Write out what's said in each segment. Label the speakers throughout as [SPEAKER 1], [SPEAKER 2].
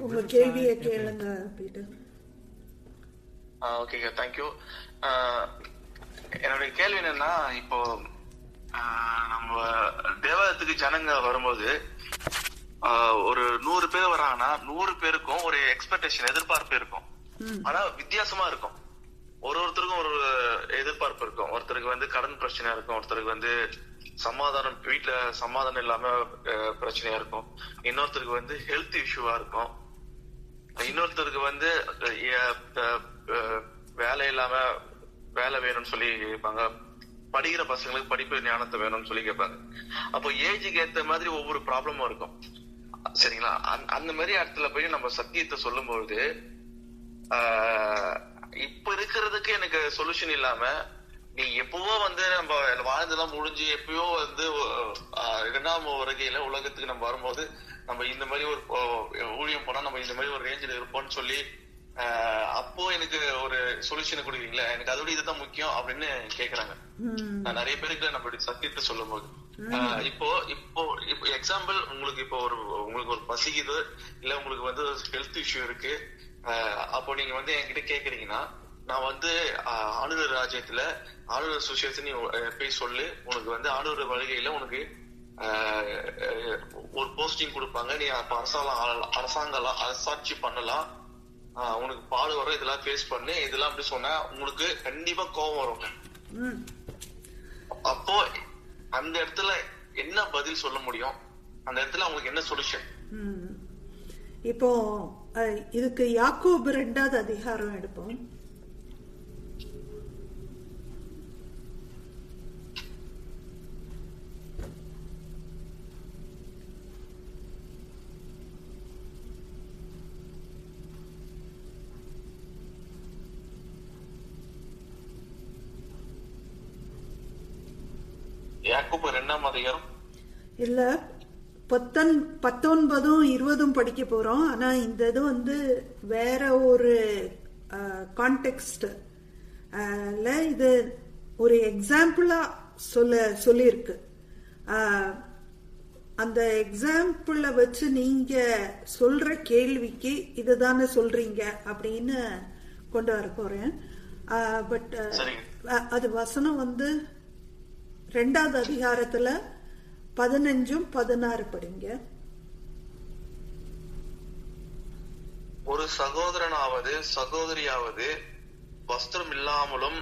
[SPEAKER 1] உங்க கேள்வியை கேளுங்க பீட்டர்.
[SPEAKER 2] ஓகேங்க, தேங்க்யூ. என்னுடைய கேள்வி என்னன்னா, இப்போ நம்ம தேவாலயத்துக்கு ஜனங்க வரும்போது ஒரு 100 பேர் வராங்கன்னா 100 பேருக்கும் ஒரு எக்ஸ்பெக்டேஷன், எதிர்பார்ப்பு இருக்கும். ஆனா வித்தியாசமா இருக்கும். ஒருத்தருக்கும் ஒரு எதிர்பார்ப்பு இருக்கும். ஒருத்தருக்கு வந்து கடன் பிரச்சனையா இருக்கும், ஒருத்தருக்கு வந்து சமாதானம், வீட்டுல சமாதானம் இல்லாம பிரச்சனையா இருக்கும், இன்னொருத்தருக்கு வந்து ஹெல்த் இஷ்யூவா இருக்கும், இன்னொருத்தருக்கு வந்து வேலை இல்லாம வேலை வேணும்னு சொல்லி கேட்பாங்க, படிக்கிற பசங்களுக்கு படிப்பு ஞானத்தை வேணும்னு சொல்லி கேட்பாங்க. அப்போ ஏஜுக்கு ஏத்த மாதிரி ஒவ்வொரு ப்ராப்ளமும் இருக்கும். சரிங்களா? அந்த மாதிரி இடத்துல போய் நம்ம சத்தியத்தை சொல்லும் பொழுது இப்ப இருக்கிறதுக்கு எனக்கு சொல்யூஷன் இல்லாம, நீ எப்பவோ வந்து நம்ம வாழ்ந்தெல்லாம் முடிஞ்சு எப்பயோ வந்து 2ஆம் வருகையில உலகத்துக்கு நம்ம வரும்போது நம்ம இந்த மாதிரி ஒரு ஊழியம் போனா நம்ம இந்த மாதிரி ஒரு ரேஞ்சில் இருப்போம்னு சொல்லி அப்போ எனக்கு ஒரு சொல்யூஷன் கொடுக்குறீங்களா, எனக்கு அதோட இதுதான் முக்கியம் அப்படின்னு கேக்குறாங்க. நான் நிறைய பேருக்கு நம்ம சத்தியத்தை சொல்லும் போது இப்போ இப்போ இப்போ எக்ஸாம்பிள், உங்களுக்கு இப்போ உங்களுக்கு ஒரு பசிக்குது, இல்ல உங்களுக்கு வந்து ஹெல்த் இஷ்யூ இருக்கு, அப்போ நீங்க வந்து என்கிட்ட கேக்குறீங்கன்னா, நான் வந்து ஆண்டவர் ராஜ்யத்துல ஆண்டவர் சுவிசேஷம் நீ போய் சொல்லு, உனக்கு வந்து ஆண்டவர் வருகையில உனக்கு ஒரு போஸ்டிங் கொடுப்பாங்க, நீ அரசாட்சி பண்ணலாம், உனக்கு பாடு வரும், இதெல்லாம் ஃபேஸ் பண்ணு, இதெல்லாம் அப்படி சொன்னா உங்களுக்கு கண்டிப்பா கோபம் வரும். அப்போ அந்த இடத்துல என்ன பதில் சொல்ல முடியும்? அந்த இடத்துல உங்களுக்கு என்ன சொல்யூஷன்?
[SPEAKER 1] இப்போ இதுக்கு யாக்கோபு 2ஆவது அதிகாரம் எடுப்போம்.
[SPEAKER 2] யாக்கோபு 2ஆம் அதிகாரம்
[SPEAKER 1] இல்ல 19, 20 படிக்க போறோம். ஆனா இந்த இது வந்து வேற ஒரு கான்டெக்ஸ்ட், இது ஒரு எக்ஸாம்பிளா சொல்லியிருக்கு. அந்த எக்ஸாம்பிள வச்சு நீங்க சொல்ற கேள்விக்கு இதுதானே சொல்றீங்க அப்படின்னு கொண்டு வர போறேன். பட் அது வசனம் வந்து 2ஆவது அதிகாரத்துல 15, 16 படிங்க.
[SPEAKER 2] ஒரு சகோதரனாவது சகோதரியாவது வஸ்திரம் இல்லாமலும்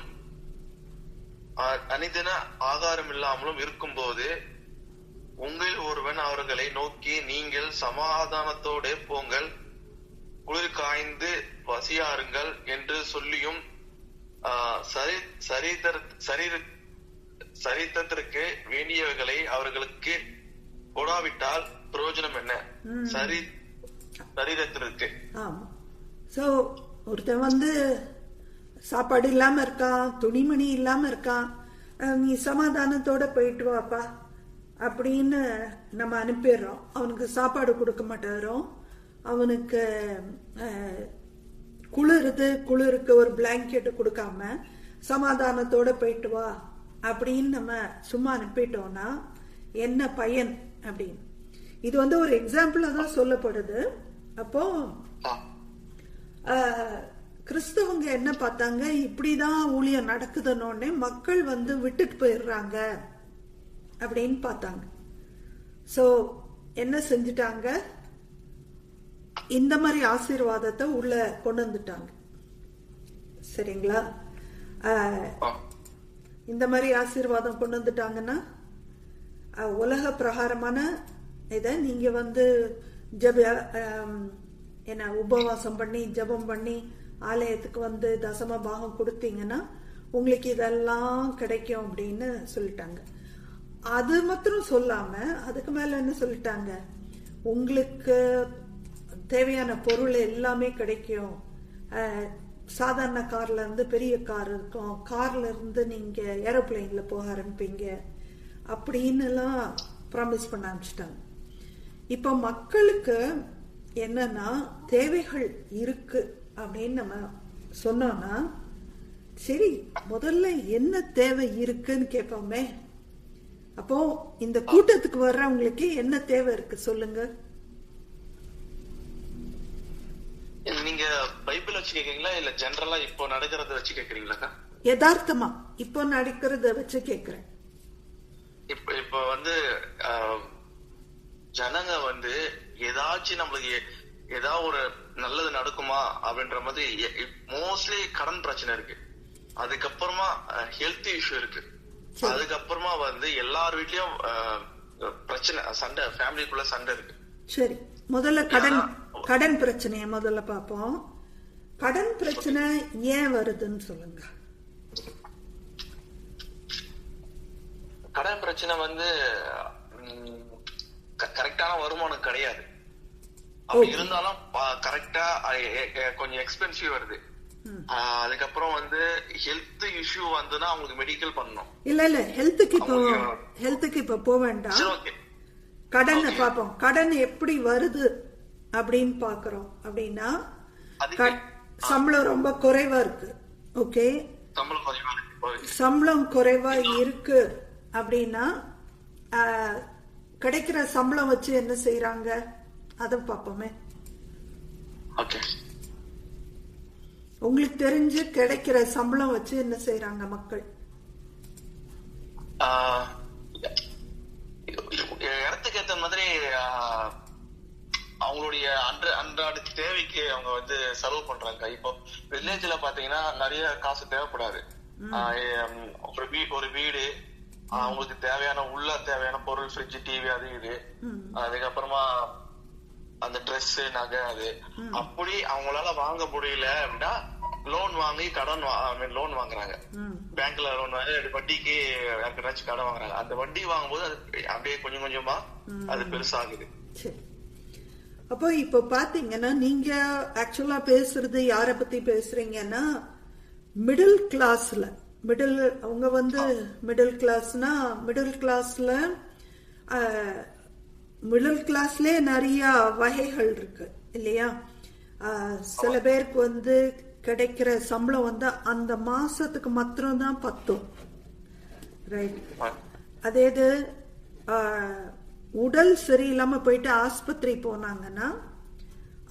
[SPEAKER 2] அனிதின ஆகாரம் இல்லாமலும் இருக்கும்போது உங்களில் ஒருவன் அவர்களை நோக்கி, நீங்கள் சமாதானத்தோட போங்கள், குளிர் காய்ந்து பசியாருங்கள் என்று சொல்லியும் சரித்திரத்திற்கு வேண்டியவைகளை அவர்களுக்கு கொடாவிட்டால் பிரயோஜனம் என்ன? சரீரத்திற்கு
[SPEAKER 1] ஒருத்தன் வந்து சாப்பாடு இல்லாம இருக்கான், துணிமணி இல்லாம இருக்கான், நீ சமாதானத்தோட போயிட்டு வாப்பா அப்படின்னு நம்ம அனுப்பிடுறோம். அவனுக்கு சாப்பாடு கொடுக்க மாட்டோம், அவனுக்கு குளிருக்கு ஒரு பிளாங்கெட் கொடுக்காம சமாதானத்தோட போயிட்டு வா அப்படின்னு நம்ம சும்மா அனுப்பிட்டோம்னா என்ன பயன் அப்படின்னு. இது வந்து ஒரு எக்ஸாம்பிளா தான் சொல்லப்படுது. அப்போ கிறிஸ்தவங்க என்ன பார்த்தாங்க, இப்படிதான் ஊழியம் நடக்குதுன்னு மக்கள் வந்து விட்டுட்டு போயிடுறாங்க அப்படின்னு பார்த்தாங்க. சோ என்ன செஞ்சுட்டாங்க, இந்த மாதிரி ஆசீர்வாதத்தை உள்ள கொண்டு வந்துட்டாங்க. சரிங்களா? இந்த மாதிரி ஆசீர்வாதம் கொண்டு வந்துட்டாங்கன்னா உலக பிரகாரமான இதை நீங்க வந்து உபவாசம் பண்ணி ஜபம் பண்ணி ஆலயத்துக்கு வந்து தசம பாகம் கொடுத்தீங்கன்னா உங்களுக்கு இதெல்லாம் கிடைக்கும் அப்படின்னு சொல்லிட்டாங்க. அது மாத்திரம் சொல்லாம அதுக்கு மேல என்ன சொல்லிட்டாங்க, உங்களுக்கு தேவையான பொருள் எல்லாமே கிடைக்கும், சாதாரண கார்ல இருந்து பெரிய கார் இருக்கும், கார்ல இருந்து நீங்க ஏரோப்ளைன்ல போக ஆரம்பிப்பீங்க அப்படின்னு எல்லாம் ப்ராமிஸ் பண்ண ஆரம்பிச்சிட்டாங்க. இப்ப மக்களுக்கு என்னன்னா தேவைகள் இருக்கு அப்படின்னு நம்ம சொன்னோம்னா, சரி முதல்ல என்ன தேவை இருக்குன்னு கேட்போமே. அப்போ இந்த கூட்டத்துக்கு வர்றவங்களுக்கு என்ன தேவை இருக்கு சொல்லுங்க.
[SPEAKER 2] நீங்க பைபிள் வச்சு கேக்குறீங்களா இல்ல ஜெனரலா இப்போ நடக்கிறத வச்சு கேக்குறீங்களா?
[SPEAKER 1] யதார்த்தமா இப்போ நடக்கிறத வச்சு கேக்குறேன்.
[SPEAKER 2] இப்ப வந்து ஜனங்க வந்து ஏதாச்சும் நம்மளுக்கு ஏதாவது ஒரு நல்லது நடக்குமா அப்படின்ற மாதிரி மோஸ்ட்லி கடன் பிரச்சனை இருக்கு, அதுக்கப்புறமா ஹெல்த் இஷ்யூ இருக்கு, அதுக்கப்புறமா வந்து எல்லார் வீட்லயும் பிரச்சனை, சண்டை, ஃபேமிலிக்குள்ள சண்டை இருக்கு.
[SPEAKER 1] சரி, முதல்ல கடன் பிரச்சனைய முதல்ல பாப்போம். கடன் பிரச்சனை ஏன் வருதுன்னு சொல்லுங்க.
[SPEAKER 2] கடன் பிரச்சனை வந்து கரெக்டான வருமானம் கிடையாது, அப்படி இருந்தாலும் கரெக்டா கொஞ்சம் எக்ஸ்பென்சிவ் வருது. அதுக்கப்புறம் வந்து ஹெல்த் இஷ்யூ வந்துன்னா அவங்களுக்கு மெடிக்கல் பண்ணணும்.
[SPEAKER 1] இல்ல ஹெல்த்துக்கு இப்ப போக வேண்டாம், கடன் பாப்போம். கடன் எப்படி வருது அப்படின்னு பாக்குறோம். அப்படின்னா சம்பளம் ரொம்ப குறைவா இருக்கு. ஓகே, சம்பளம் குறைவா இருக்கு அப்படின்னா கிடைக்கிற சம்பளம் வச்சு என்ன செய்யறாங்க அத பாப்போமே. உங்களுக்கு தெரிஞ்சு கிடைக்கிற சம்பளம் வச்சு என்ன செய்யறாங்க மக்கள்?
[SPEAKER 2] இடத்துக்கு ஏத்த மாதிரி அவங்களுடைய அன்றாட தேவைக்கு அவங்க வந்து செலவு பண்றாங்க. இப்போ வில்லேஜ்ல பாத்தீங்கன்னா நிறைய காசு தேவைப்படாது. ஒரு வீடு, அவங்களுக்கு தேவையான தேவையான பொருள், ஃப்ரிட்ஜ், டிவி, அது இது, அதுக்கப்புறமா அந்த ட்ரெஸ், நகை, அது அப்படி அவங்களால வாங்க முடியல அப்படின்னா லோன் வாங்கி லோன் வாங்குறாங்க. பேங்க்ல லோன் வாங்கி வட்டிக்கு யாருக்காச்சும் கடன் வாங்குறாங்க. அந்த வட்டி வாங்கும்போது அது அப்படியே கொஞ்சம் கொஞ்சமா அது பெருசாகுது.
[SPEAKER 1] அப்போ இப்ப பாத்தீங்கன்னா நீங்க ஆக்சுவலா பேசுறது யார பத்தி பேசுறீங்கன்னா மிடில் கிளாஸ்ல, அவங்க வந்து மிடில் கிளாஸ்னா மிடில் கிளாஸ்லயே நிறைய வகைகள் இருக்கு இல்லையா? சில பேருக்கு வந்து கிடைக்கிற சம்பளம் வந்து அந்த மாசத்துக்கு மாத்திரம் தான் பத்தும், ரைட்? அதே இது உடல் சரியில்லாம போயிட்டு ஆஸ்பத்திரி போனாங்கன்னா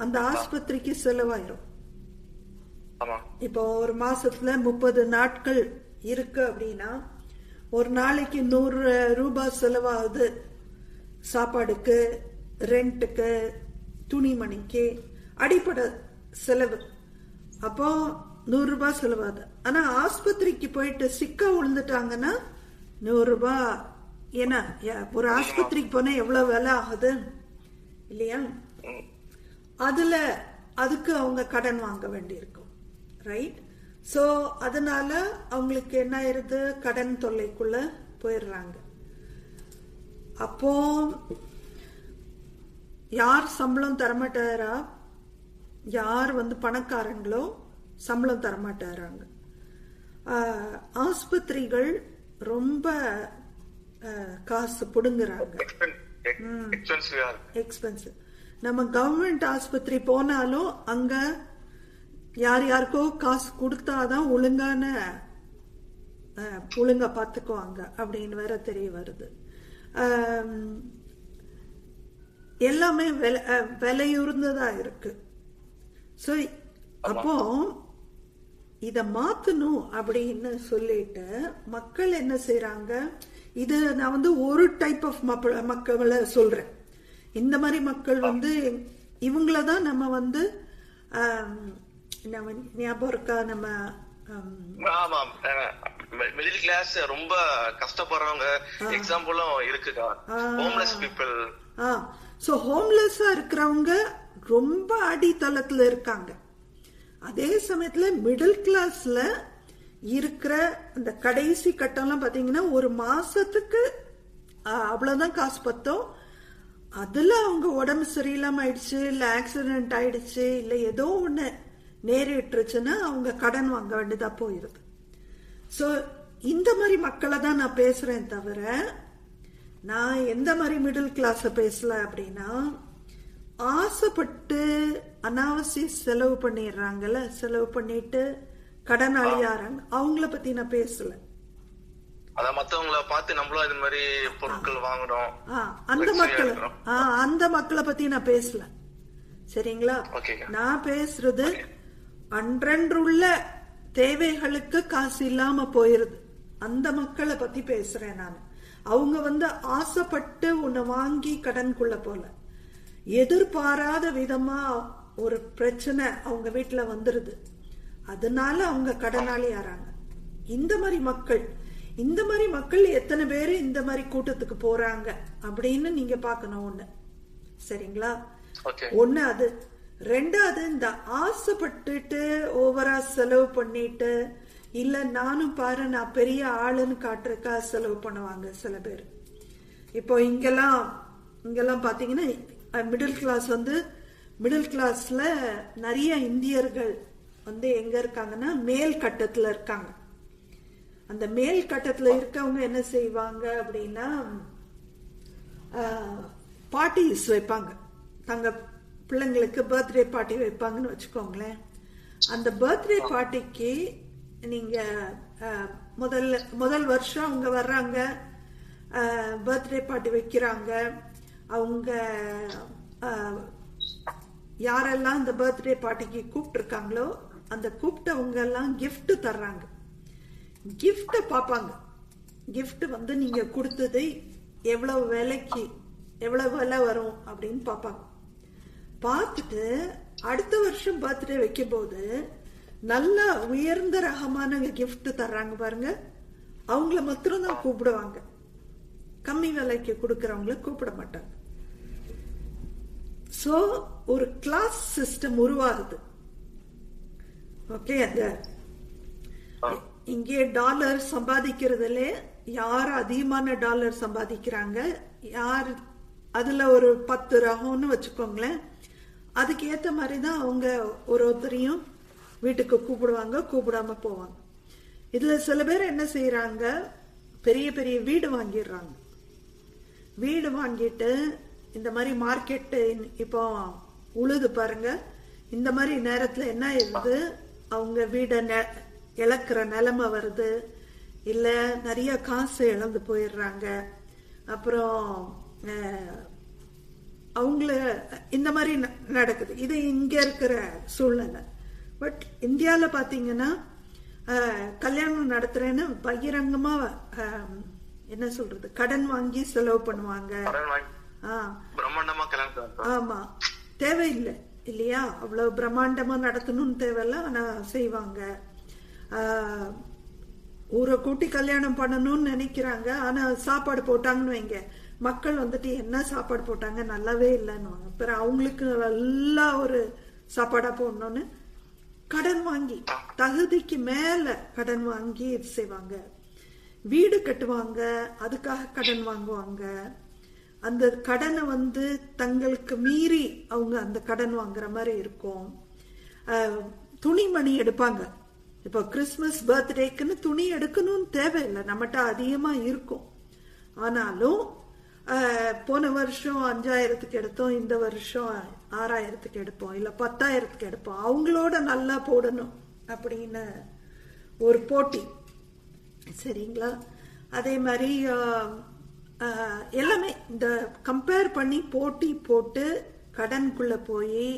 [SPEAKER 1] அந்த ஆஸ்பத்திரிக்கு செலவாயிரும். இப்போ ஒரு மாசத்துல 30 நாட்கள் இருக்கு அப்படின்னா ஒரு நாளைக்கு 100 ரூபாய் செலவாகுது. சாப்பாடுக்கு, ரெண்ட்டுக்கு, துணிமணிக்கு, அடிப்படை செலவு. அப்போ 100 ரூபாய் செலவாகுது. ஆனா ஆஸ்பத்திரிக்கு போயிட்டு சிக்கா விழுந்துட்டாங்கன்னா 100 ரூபாய். ஏன்னா ஒரு ஆஸ்பத்திரிக்கு போனா எவ்வளவு விலை ஆகுது இல்லையா? அதுக்கு அவங்க கடன் வாங்க வேண்டி இருக்கும், ரைட்? சோ அதனால அவங்களுக்கு என்ன ஆயிருது, கடன் தொல்லைக்குள்ள போயிடுறாங்க. அப்போ யார் சம்பளம் தரமாட்டாரா, யார் வந்து பணக்காரங்களோ சம்பளம் தரமாட்டாராங்க. ஆஸ்பத்திரிகள் ரொம்ப காசு புடுங்குறாங்க, எக்ஸ்பென்சிவ். நம்ம கவர்மெண்ட் ஆஸ்பத்திரி போனாலும் அங்க யாருக்கோ காசு கொடுத்தாதான் ஒழுங்கா பாத்துக்குவாங்க அப்படின்னு வேற தெரிய வருது. எல்லாமே விலையுறந்ததா இருக்கு. சோ அப்போ இத மாத்தணும் அப்படின்னு சொல்லிட்டு மக்கள் என்ன செய்யறாங்க, இது நான் வந்து ஒரு டைப் ஆஃப் மக்களை சொல்றேன். இந்த மாதிரி மக்கள் வந்து இவங்களதான் நம்ம வந்து ஞாபகம் இருக்கா, நம்ம
[SPEAKER 2] மிடில் கிளாஸ் ரொம்ப கஷ்டப்படுறவங்க எக்ஸாம்பிளும் இருக்குக்கா. Homeless people.
[SPEAKER 1] சோ ஹோம்லெஸ்ஸா இருக்கிறவங்க ரொம்ப அடித்தளத்துல இருக்காங்க. அதே சமயத்துல மிடில் கிளாஸ்ல இருக்கிற அந்த கடைசி கட்டம்லாம் பாத்தீங்கன்னா ஒரு மாசத்துக்கு அவ்வளவுதான் காசு பத்தோம். அதுல அவங்க உடம்பு சரியில்லாம ஆயிடுச்சு, இல்ல ஆக்சிடென்ட் ஆயிடுச்சு, இல்ல ஏதோ ஒண்ணு நேரிட்டுருச்சுன்னா அவங்க கடன் வாங்க வேண்டியதா போயிருது. சோ இந்த மாதிரி மக்களை தான் நான் பேசுறேன் தவிர நான் எந்த மாதிரி மிடில் கிளாஸ பேசல அப்படின்னா ஆசைப்பட்டு அனாவசிய செலவு பண்ணிடுறாங்கல்ல, செலவு பண்ணிட்டு கடனாளியாராங்க, அவங்கள பத்தி நான் பேசல.
[SPEAKER 2] அத மத்தவங்களை பார்த்து நம்மளும் இது மாதிரி பொருட்கள் வாங்கணும்,
[SPEAKER 1] அந்த மக்களை பத்தி நான் பேசல. சரிங்களா?
[SPEAKER 2] ஓகேங்க.
[SPEAKER 1] நான் பேசுறது அன்றன்றுள்ள தேவைகளுக்கு காசு இல்லாம போயிருது, அந்த மக்களை பத்தி பேசுறேன் நான். அவங்க ஆசைப்பட்டு உன்னை வாங்கி கடனுக்குள்ள போல, எதிர்பாராத விதமா ஒரு பிரச்சனை அவங்க வீட்டுல வந்துருது, அதனால அவங்க கடனாளி ஆறாங்க. இந்த மாதிரி மக்கள் எத்தனை பேரு இந்த மாதிரி கூட்டத்துக்கு போறாங்க அப்படின்னு நீங்க பாக்கணும். ஒண்ணு, சரிங்களா? ஒண்ணு அது. ரெண்டாவது, இந்த ஆசைப்பட்டுட்டு ஓவரா செலவு பண்ணிட்டு, இல்ல நானும் பாரு நான் பெரிய ஆளுன்னு காட்டுறக்கா செலவு பண்ணுவாங்க சில பேர். இப்போ இங்கெல்லாம் பாத்தீங்கன்னா மிடில் கிளாஸ்ல நிறைய இந்தியர்கள் எங்க இருக்காங்கன்னா மேல் கட்டத்துல இருக்காங்க. அந்த மேல் கட்டத்துல இருக்கவங்க என்ன செய்வாங்க அப்படின்னா, பார்ட்டிஸ் வைப்பாங்க, தங்க பிள்ளைங்களுக்கு பர்த்டே பார்ட்டி வைப்பாங்கன்னு வச்சுக்கோங்களேன். அந்த பர்த்டே பார்ட்டிக்கு நீங்க முதல் வருஷம் அவங்க வர்றாங்க, பர்த்டே பார்ட்டி வைக்கிறாங்க. அவங்க யாரெல்லாம் இந்த பர்த்டே பார்ட்டிக்கு கூப்பிட்டு இருக்காங்களோ அந்த கூப்பிட்டவங்க எல்லாம் கிஃப்ட் தர்றாங்க. கிஃப்ட பாப்பாங்க. கிஃப்ட் நீங்க கொடுத்தது எவ்வளவு விலை வரும் அப்படின்னு பாப்பாங்க. பார்த்துட்டு அடுத்த வருஷம் பர்த்டே வைக்கும் போது நல்ல உயர்ந்த ரகமான கிஃப்ட் தர்றாங்க பாருங்க, அவங்கள மாத்திரம் தான் கூப்பிடுவாங்க, கம்மி விலைக்கு கொடுக்கறவங்கள கூப்பிட மாட்டாங்க. சோ ஒரு கிளாஸ் சிஸ்டம் உருவாகுது. ஓகே, அந்த இங்கே டாலர் சம்பாதிக்கிறதுல யார் அதிகமான டாலர் சம்பாதிக்கிறாங்க, யார் அதுல ஒரு 10 ரகம்னு வச்சுக்கோங்களேன், அதுக்கு ஏத்த மாதிரிதான் அவங்க ஒருத்தரையும் வீட்டுக்கு கூப்பிடுவாங்க, கூப்பிடாம போவாங்க. இதுல சில பேர் என்ன செய்யறாங்க, பெரிய பெரிய வீடு வாங்கிடுறாங்க. வீடு வாங்கிட்டு இந்த மாதிரி மார்க்கெட் இப்போ உழுது பாருங்க, இந்த மாதிரி நேரத்துல என்ன ஆயிடுது, அவங்க வீட இழக்கிற நிலைமை வருது, இல்ல நிறைய காசு இழந்து போயிடுறாங்க. அப்புறம் அவங்கள இந்த மாதிரி நடக்குது. இது இங்க இருக்கிற சூழ்நிலை. பட் இந்தியால பாத்தீங்கன்னா கல்யாணம் நடத்துறேன்னு பகிரங்கமா என்ன சொல்றது, கடன் வாங்கி செலவு பண்ணுவாங்க. ஆமா, தேவையில்லை இல்லையா, அவ்வளவு பிரம்மாண்டமா நடத்தணும்னு தேவையில்ல, ஆனா செய்வாங்க. ஊரை கூட்டி கல்யாணம் பண்ணணும்னு நினைக்கிறாங்க, ஆனா சாப்பாடு போட்டாங்கன்னு வைங்க, மக்கள் என்ன சாப்பாடு போட்டாங்க நல்லாவே இல்லைன்னு, அப்புறம் அவங்களுக்கு நல்லா ஒரு சாப்பாடா போடணும்னு கடன் வாங்கி, தகுதிக்கு மேல கடன் வாங்கி செய்வாங்க. வீடு கட்டுவாங்க, அதுக்காக கடன் வாங்குவாங்க. அந்த கடனை தங்களுக்கு மீறி அவங்க அந்த கடன் வாங்குற மாதிரி இருக்கும். துணிமணி எடுப்பாங்க. இப்போ கிறிஸ்துமஸ் பர்த்டேக்குன்னு துணி எடுக்கணும்னு தேவையில்லை, நம்மகிட்ட அதிகமா இருக்கும். ஆனாலும் போன வருஷம் 5000க்கு எடுத்தோம், இந்த வருஷம் 6000க்கு எடுப்போம், இல்ல 10,000க்கு எடுப்போம், அவங்களோட நல்லா போடணும் அப்படின்னு ஒரு போட்டி. சரிங்களா? அதே மாதிரி எல்லாமே இந்த கம்பேர் பண்ணி போட்டி போட்டு கடனுக்குள்ள போய்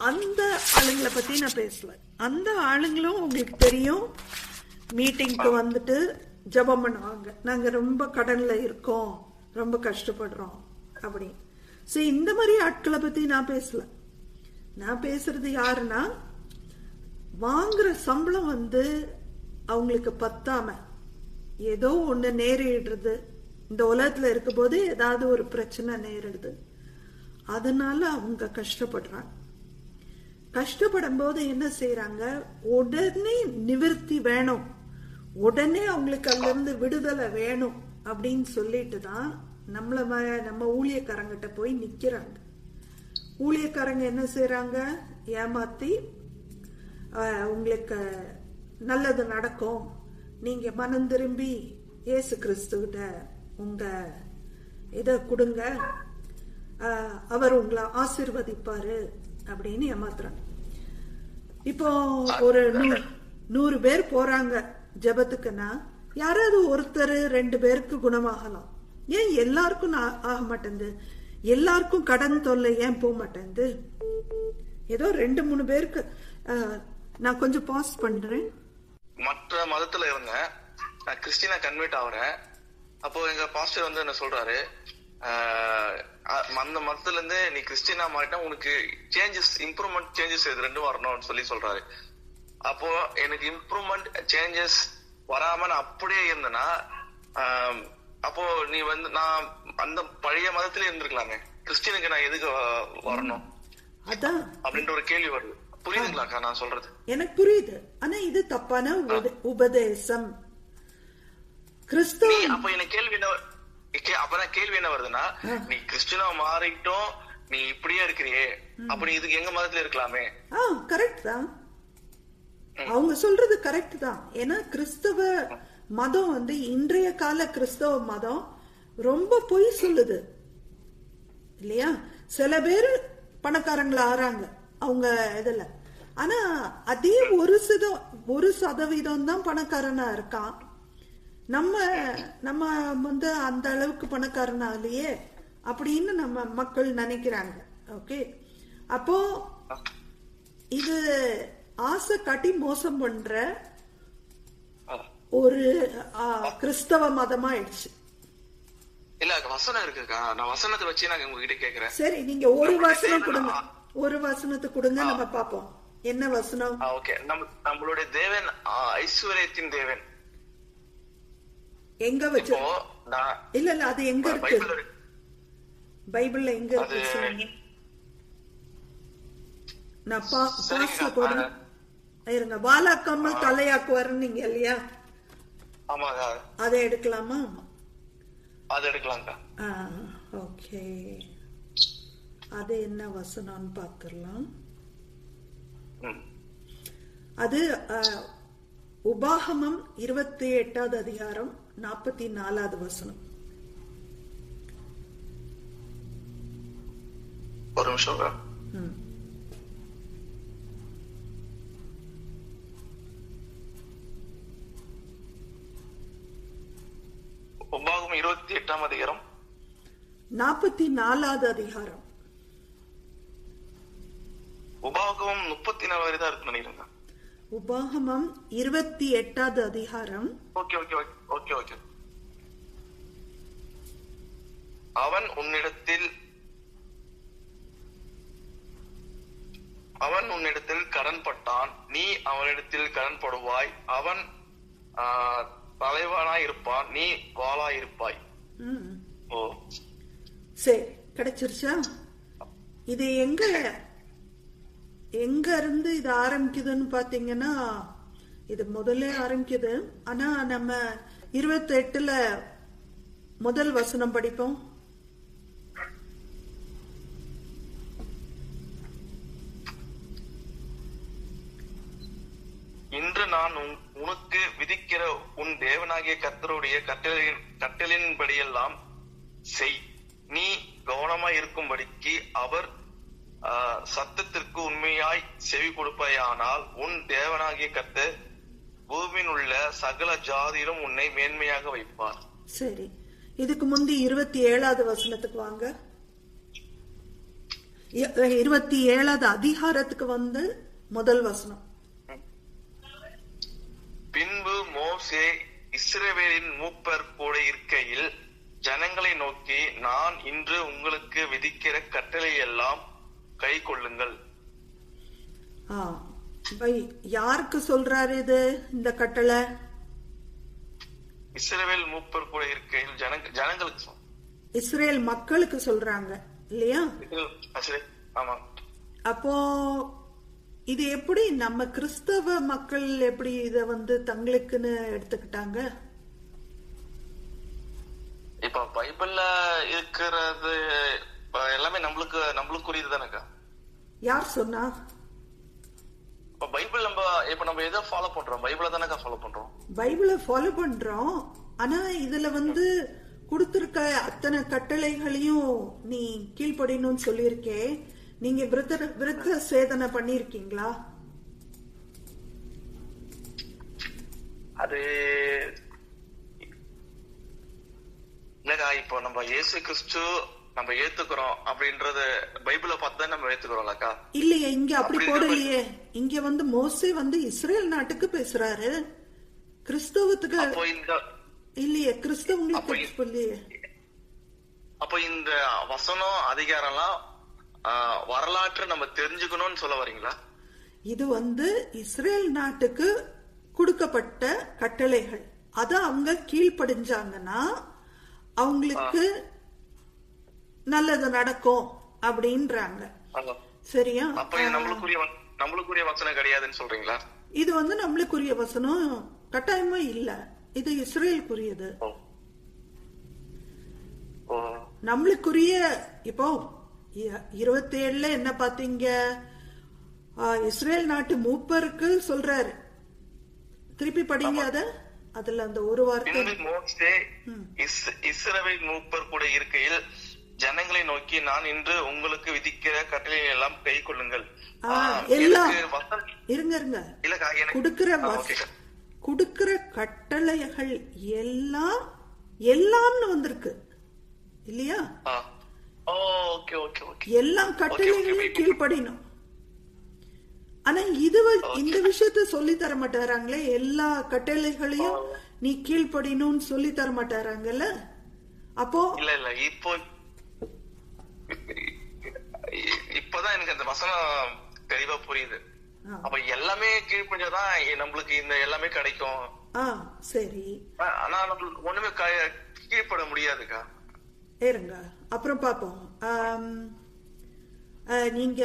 [SPEAKER 1] அந்த ஆளுங்களை பத்தி நான் பேசல. அந்த ஆளுங்களும் உங்களுக்கு தெரியும், மீட்டிங்க்கு ஜெபம் பண்ணுவாங்க, நாங்க ரொம்ப கடன்ல இருக்கோம், ரொம்ப கஷ்டப்படுறோம் அப்படி. சரி, இந்த மாதிரி ஆட்களை பத்தி நான் பேசல. நான் பேசுறது யாருன்னா, வாங்குற சம்பளம் அவங்களுக்கு பத்தாம ஏதோ ஒண்ணு நேரிடுறது, இந்த உலகத்துல இருக்கும் போது ஏதாவது ஒரு பிரச்சனை நேரிடுது, அதனால அவங்க கஷ்டப்படுறாங்க. கஷ்டப்படும் போது என்ன செய்யறாங்க, உடனே நிவர்த்தி வேணும், உடனே அவங்களுக்கு அதுல இருந்து விடுதலை வேணும் அப்படின்னு சொல்லிட்டு தான் நம்ம ஊழியக்காரங்கிட்ட போய் நிக்கிறாங்க. ஊழியக்காரங்க என்ன செய்யறாங்க, ஏமாத்தி உங்களுக்கு நல்லது நடக்கும், நீங்க மனம் திரும்பி இயேசு கிறிஸ்துகிட்ட உங்க இத கொடுங்க, அவர் உங்களை ஆசீர்வதிப்பாரு அப்படின்னு ஏமாத்துறாங்க. இப்போ ஒரு 100 பேர் போறாங்க ஜெபத்துக்குன்னா, யாராவது ஒருத்தர் 2 பேருக்கு குணமாகலாம். ஏன் எல்லாருக்கும் ஆக மாட்டேங்குது? எல்லாருக்கும் கடன் தொல்லை ஏன் போக மாட்டேங்குது? ஏதோ 2-3 பேருக்கு. நான் கொஞ்சம் பாஸ் பண்றேன்.
[SPEAKER 2] மற்ற மதத்துல இருந்தேன், நான் கிறிஸ்டினா கன்வெர்ட் ஆகுறேன். அப்போ எங்க பாஸ்டர் வந்து என்ன சொல்றாரு, அந்த மதத்துல இருந்து நீ கிறிஸ்டினா மாறிட்டா உனக்கு சேஞ்சஸ், இம்ப்ரூவ்மெண்ட் சேஞ்சஸ் இது 2 வரணும்னு சொல்றாரு. அப்போ எனக்கு இம்ப்ரூவ்மெண்ட் சேஞ்சஸ் வராம நான் அப்படியே இருந்தேன்னா, அப்போ நீ வந்து நான் அந்த பழைய மதத்திலே இருந்திருக்கலாமே, கிறிஸ்டினுக்கு நான் எதுக்கு வரணும்
[SPEAKER 1] அதான்
[SPEAKER 2] அப்படின்ற ஒரு கேள்வி வருது. புரியுதுங்களாக்கா நான் சொல்றது?
[SPEAKER 1] எனக்கு புரியுது. ஆனா இது தப்பான உபதேசம். கிறிஸ்துவ
[SPEAKER 2] அப்ப எனக்கு கேள்வி என்ன வருதுன்னா, நீ கிறிஸ்டினா மாறிட்டோம், நீ இப்படியே இருக்கிறியே, அப்படி இதுக்கு எங்க மதத்துல இருக்கலாமே.
[SPEAKER 1] கரெக்ட் தான், அவங்க சொல்றது கரெக்ட் தான். ஏன்னா கிறிஸ்தவ மதம் வந்து இன்றைய கால கிறிஸ்தவ மதம் ரொம்ப பொய் சொல்லுது இல்லையா? சில பேர் பணக்காரங்களா ஆறாங்க அவங்க இதுல. ஆனா அதே 1% தான் பணக்காரனா இருக்கான். நம்ம வந்து அந்த அளவுக்கு பணக்காரனாலேயே அப்படின்னு நம்ம மக்கள் நினைக்கிறாங்க. ஓகே, அப்போ இது ஆசை காட்டி மோசம் பண்ற ஒரு கிறிஸ்தவ மதமா ஆயிடுச்சு.
[SPEAKER 2] இல்ல வசனம் இருக்குக்கா, நான் வசனத்தை வச்சு நான் உங்ககிட்ட கேக்குறேன்.
[SPEAKER 1] சரி, நீங்க ஒரு வசனம் கொடுங்க, ஒரு வசனத்தை கொடுங்க, நம்ம பாப்போம் என்ன வசனம்.
[SPEAKER 2] ஓகே, நம்மளுடைய தேவன் ஐஸ்வர்யத்தின் தேவன்
[SPEAKER 1] எங்க வச்சு? இல்ல அது எங்க இருக்கு? பைபிள்ல எங்க இருக்கு சொல்லுங்க. நான் பாஸ்ல போடுறேன். இருங்க, வாலாக்காமல் தலையாக்குவாருன்னு நீங்க இல்லையா?
[SPEAKER 2] ஆமாங்க,
[SPEAKER 1] அதை எடுக்கலாமா?
[SPEAKER 2] அது எடுக்கலாம்க்கா.
[SPEAKER 1] ஓகே, அது என்ன வசனம்னு பார்த்துடலாம். அது உபாகமம் 28வது அதிகாரம் 44வது வசனம்.
[SPEAKER 2] ஒரு நிமிஷம். உபாகமம் 28ஆம் அதிகாரம்
[SPEAKER 1] 44வது அதிகாரம்.
[SPEAKER 2] உபாகமம் 34 வரை தான் இருக்கு நினைக்கிறேன்.
[SPEAKER 1] உபாகமம் 28வது அதிகாரம்.
[SPEAKER 2] Okay okay okay okay. அவன் உன்னிடத்தில் கடன் பட்டான், நீ அவனிடத்தில் கடன் படுவாய். அவன் தலைவனாய் இருப்பான், நீ வாளாய் இருப்பாய். ஓ
[SPEAKER 1] சரி, கிடைச்சிருச்சா? இது எங்க இருந்து இது ஆரம்பிக்குதுன்னு பாத்தீங்கன்னா, இது முதல்ல ஆரம்பிக்குது. ஆனா நம்ம 28ல முதல் வசனம் படிப்போம்.
[SPEAKER 2] இன்று நான் உனக்கு விதிக்கிற உன் தேவனாகிய கர்த்தருடைய கட்டளையின்படியெல்லாம் செய். நீ கவனமாய் இருக்கும்படிக்கு அவர் சத்தத்திற்கு உண்மையாய் செவி கொடுப்பாயானால் உன் தேவனாகிய கர்த்தர் பூமியில் உள்ள சகல ஜாதியிலும் உன்னை மேன்மையாக வைப்பார்.
[SPEAKER 1] சரி, இதுக்கு முந்தி 27வது வசனத்துக்கு வாங்க. 27வது அதிகாரத்துக்கு வந்து முதல் வசனம்.
[SPEAKER 2] பின்பு மோசே இஸ்ரவேலின் மூப்பர் கூட இருக்கையில் ஜனங்களை நோக்கி, நான் இன்று உங்களுக்கு விதிக்கிற கட்டளை எல்லாம் கை கொள்ளுங்கள்.
[SPEAKER 1] யாருக்கு சொல்றாரு இது இந்த கட்டளை?
[SPEAKER 2] இஸ்ரவேல் மூப்பர் கூட இருக்கையில் ஜனங்களுக்கு,
[SPEAKER 1] இஸ்ரேல் மக்களுக்கு சொல்றாங்க இல்லையா?
[SPEAKER 2] ஆமா.
[SPEAKER 1] அப்போ இது எப்படி நம்ம கிறிஸ்தவ மக்கள் எப்படி இத வந்து தங்களுக்குன்னு எடுத்துக்கிட்டாங்க?
[SPEAKER 2] இப்ப பைபிள்ல இருக்கிறது எல்லாமே நம்மளுக்குரியது தானக்கா.
[SPEAKER 1] யார் சொன்னா?
[SPEAKER 2] பைபிள் நம்ம எதை ஃபாலோ பண்றோம்? பைபிளை தானக்கா ஃபாலோ பண்றோம்.
[SPEAKER 1] பைபிளை ஃபாலோ பண்றோம். ஆனா இதுல வந்து கொடுத்திருக்க அத்தனை கட்டளைகளையும் நீ கீழ்ப்படியணும்னு சொல்லியிருக்கே. நீங்க விருத்த சேதனை பண்ணிருக்கீங்களா?
[SPEAKER 2] அது இல்லக்கா, இப்போ நம்ம இயேசு கிறிஸ்து நம்ம ஏத்துக்கிறோம் அப்படின்றது பைபிளை பார்த்து தான் நம்ம ஏத்துக்கிறோம்லக்கா.
[SPEAKER 1] இல்லையே, இங்க அப்படி போடலையே. இங்க மோசே இஸ்ரேல் நாட்டுக்கு பேசுறாரு, கிறிஸ்தவத்துக்கு
[SPEAKER 2] அப்போ இந்த
[SPEAKER 1] இல்லையே, கிறிஸ்தவங்களுக்கு சொல்லியே.
[SPEAKER 2] அப்ப இந்த வசனம் அதிகாரம்லாம் வரலாற்று நம்ம தெரிஞ்சுக்கணும்னு சொல்ல வரீங்களா?
[SPEAKER 1] இது இஸ்ரேல் நாட்டுக்கு கொடுக்கப்பட்ட கட்டளைகள். அத அவங்க கீழ்ப்படிஞ்சாங்கன்னா அவங்களுக்கு நல்லது நடக்கும் அப்படின்றாங்க. சரியா?
[SPEAKER 2] அப்ப நம்மளுக்குரிய வசனம் கிடையாதுன்னு சொல்றீங்களா?
[SPEAKER 1] இது நம்மளுக்குரிய வசனம் கட்டாயமா இல்ல, இது இஸ்ரேலுக்குரியது. நம்மளுக்குரிய இப்போ 27 என்ன பாத்தீங்க, இஸ்ரேல் நாட்டு மூப்பருக்கு சொல்றாரு. திருப்பி படிங்க அத. அதுல அந்த ஒரு வார்த்தை,
[SPEAKER 2] இஸ்ரவேல் மூப்பர் கூட இருக்கையில் ஜனங்களை நோக்கி, நான் இன்று உங்களுக்கு விதிக்கிற கட்டளை எல்லாம் கை கொள்ளுங்கள்.
[SPEAKER 1] எல்லாம் இருங்க குடுக்கிற கட்டளைகள் எல்லாம் எல்லாம்னு வந்திருக்கு இல்லையா? எல்லாம் கட்டளைகளையும் கீழ்ப்படினும். ஆனா இந்த விஷயத்த சொல்லி தர மாட்டாராங்களே, எல்லா கட்டளைகளையும் நீ கீழ்ப்படினும் சொல்லி தர மாட்டாராங்கல்ல. அப்போ
[SPEAKER 2] இல்ல இப்பதான் எனக்கு அந்த வசனம் தெளிவா புரியுது. அப்ப எல்லாமே கீழ்ப்படிஞ்சாதான் நம்மளுக்கு இந்த எல்லாமே கிடைக்கும்.
[SPEAKER 1] சரி,
[SPEAKER 2] ஆனா நம்மளுக்கு ஒண்ணுமே கீழ்ப்பட முடியாதுக்கா.
[SPEAKER 1] இருங்க அப்புறம் பாப்போம். நீங்க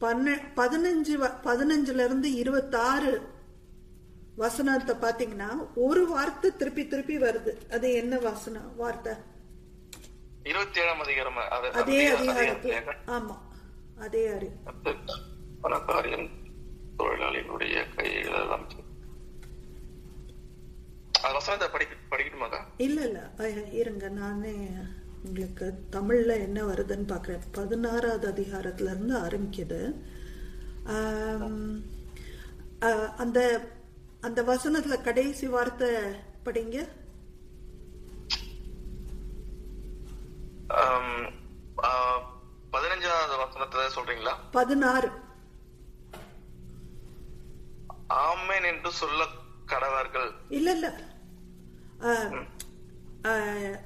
[SPEAKER 1] 15 இருந்து 26 வசனத்தை பாத்தீங்கன்னா ஒரு வார்த்தை திருப்பி திருப்பி வருது. அது என்ன வார்த்தை?
[SPEAKER 2] 27ஆம் அதிகாரம்.
[SPEAKER 1] அதே அதிகாரத்துல. ஆமா, அதே
[SPEAKER 2] பணக்காரன் தொழிலாளிகளுடைய கைகளெல்லாம் வசனத்தை படிக்கணுமாக்கா?
[SPEAKER 1] இல்ல இருங்க, நானே உங்களுக்கு தமிழ்ல என்ன வருதுன்னு பாக்குறேன். 16ஆவது அதிகாரத்துல இருந்து ஆரம்பிக்குது. அந்த அந்த வசனத்துல கடைசி வார்த்தை படிங்க.
[SPEAKER 2] 15ஆவது வசனத்தை சொல்றீங்களா?
[SPEAKER 1] 16.
[SPEAKER 2] ஆமென் என்று சொல்ல கடவர்கள்.
[SPEAKER 1] இல்ல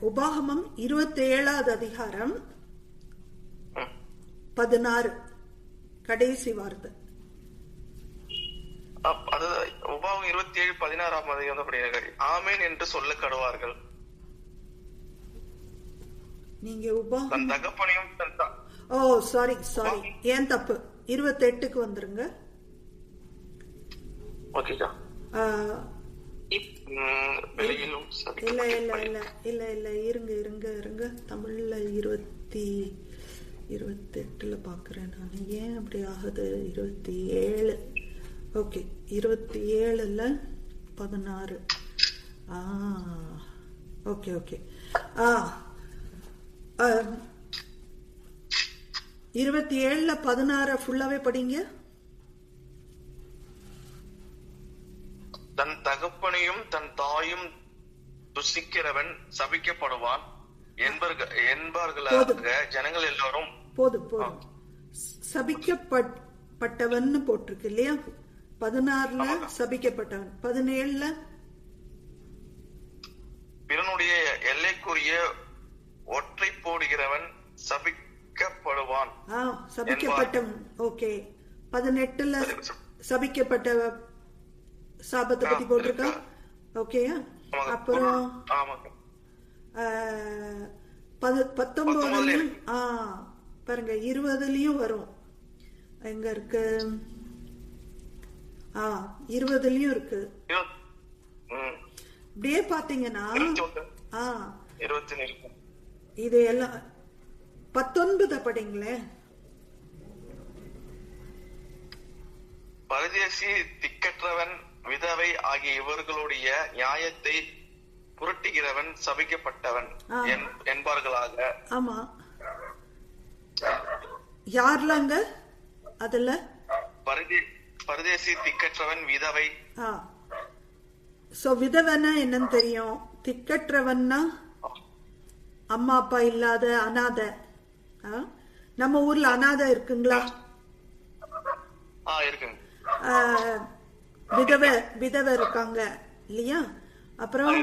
[SPEAKER 1] உபாகமம் 27ஆவது அதிகாரம் 16 கடைசி வார்த்தை.
[SPEAKER 2] உபாகம் 27:16ஆம் அதிகாரம் ஆமென் என்று சொல்ல கடவார்கள்.
[SPEAKER 1] நீங்க உபாகம்
[SPEAKER 2] தகப்பனையும்
[SPEAKER 1] சாரி ஏன் தப்பு, 28க்கு வந்துருங்க.
[SPEAKER 2] ஓகேக்கா.
[SPEAKER 1] இல்ல இருங்க தமிழ்ல 28ல பாக்குறேன் நான். ஏன் அப்படி ஆகுது? 27. ஓகே, 27ல 16. ஓகே 27ல 16 ஃபுல்லாவே படிங்க.
[SPEAKER 2] தன் தகப்பனையும் தன் தாயும் துசிக்கிறவன் சபிக்கப்படுவான் என்பார்களாக ஜனங்கள் எல்லாரும்.
[SPEAKER 1] போதும் சபிக்கப்பட்டவன் போட்டிருக்கு இல்லையா? 16ல சபிக்கப்பட்டவன், 17ல
[SPEAKER 2] பிறனுடைய எல்லைக்குரிய ஒற்றை போடுகிறவன் சபிக்கப்படுவான்.
[SPEAKER 1] சபிக்கப்பட்டவன். ஓகே, 18ல சபிக்கப்பட்ட சாபத்தை பத்தி போட்டிருக்கா? ஓகே. அப்புறம் 19லயும் பாருங்க, 20லயும் வரும். எங்க இருக்கு? 20லயும் இருக்கு. இப்படியே பாத்தீங்கன்னா இது எல்லாம் 19 படிங்களேன்.
[SPEAKER 2] பரதேசி, திக்கற்றவன், விதவை ஆகிய இவர்களுடைய நியாயத்தை புரட்டுகிறவன் சபிக்கப்பட்டவன் என்பார்களாக.
[SPEAKER 1] ஆமா, யார்லாங்க அதுல?
[SPEAKER 2] பரதேசி, திக்கற்றவன், விதவை.
[SPEAKER 1] சோ விதவனா என்னன்னு தெரியும், திக்கற்றவன்னா அம்மா அப்பா இல்லாத அனாதை. நம்ம ஊர்ல அனாதை இருக்குங்களா?
[SPEAKER 2] இருக்குங்க.
[SPEAKER 1] விதவை விதவை இருக்காங்க இல்லையா? அப்புறம்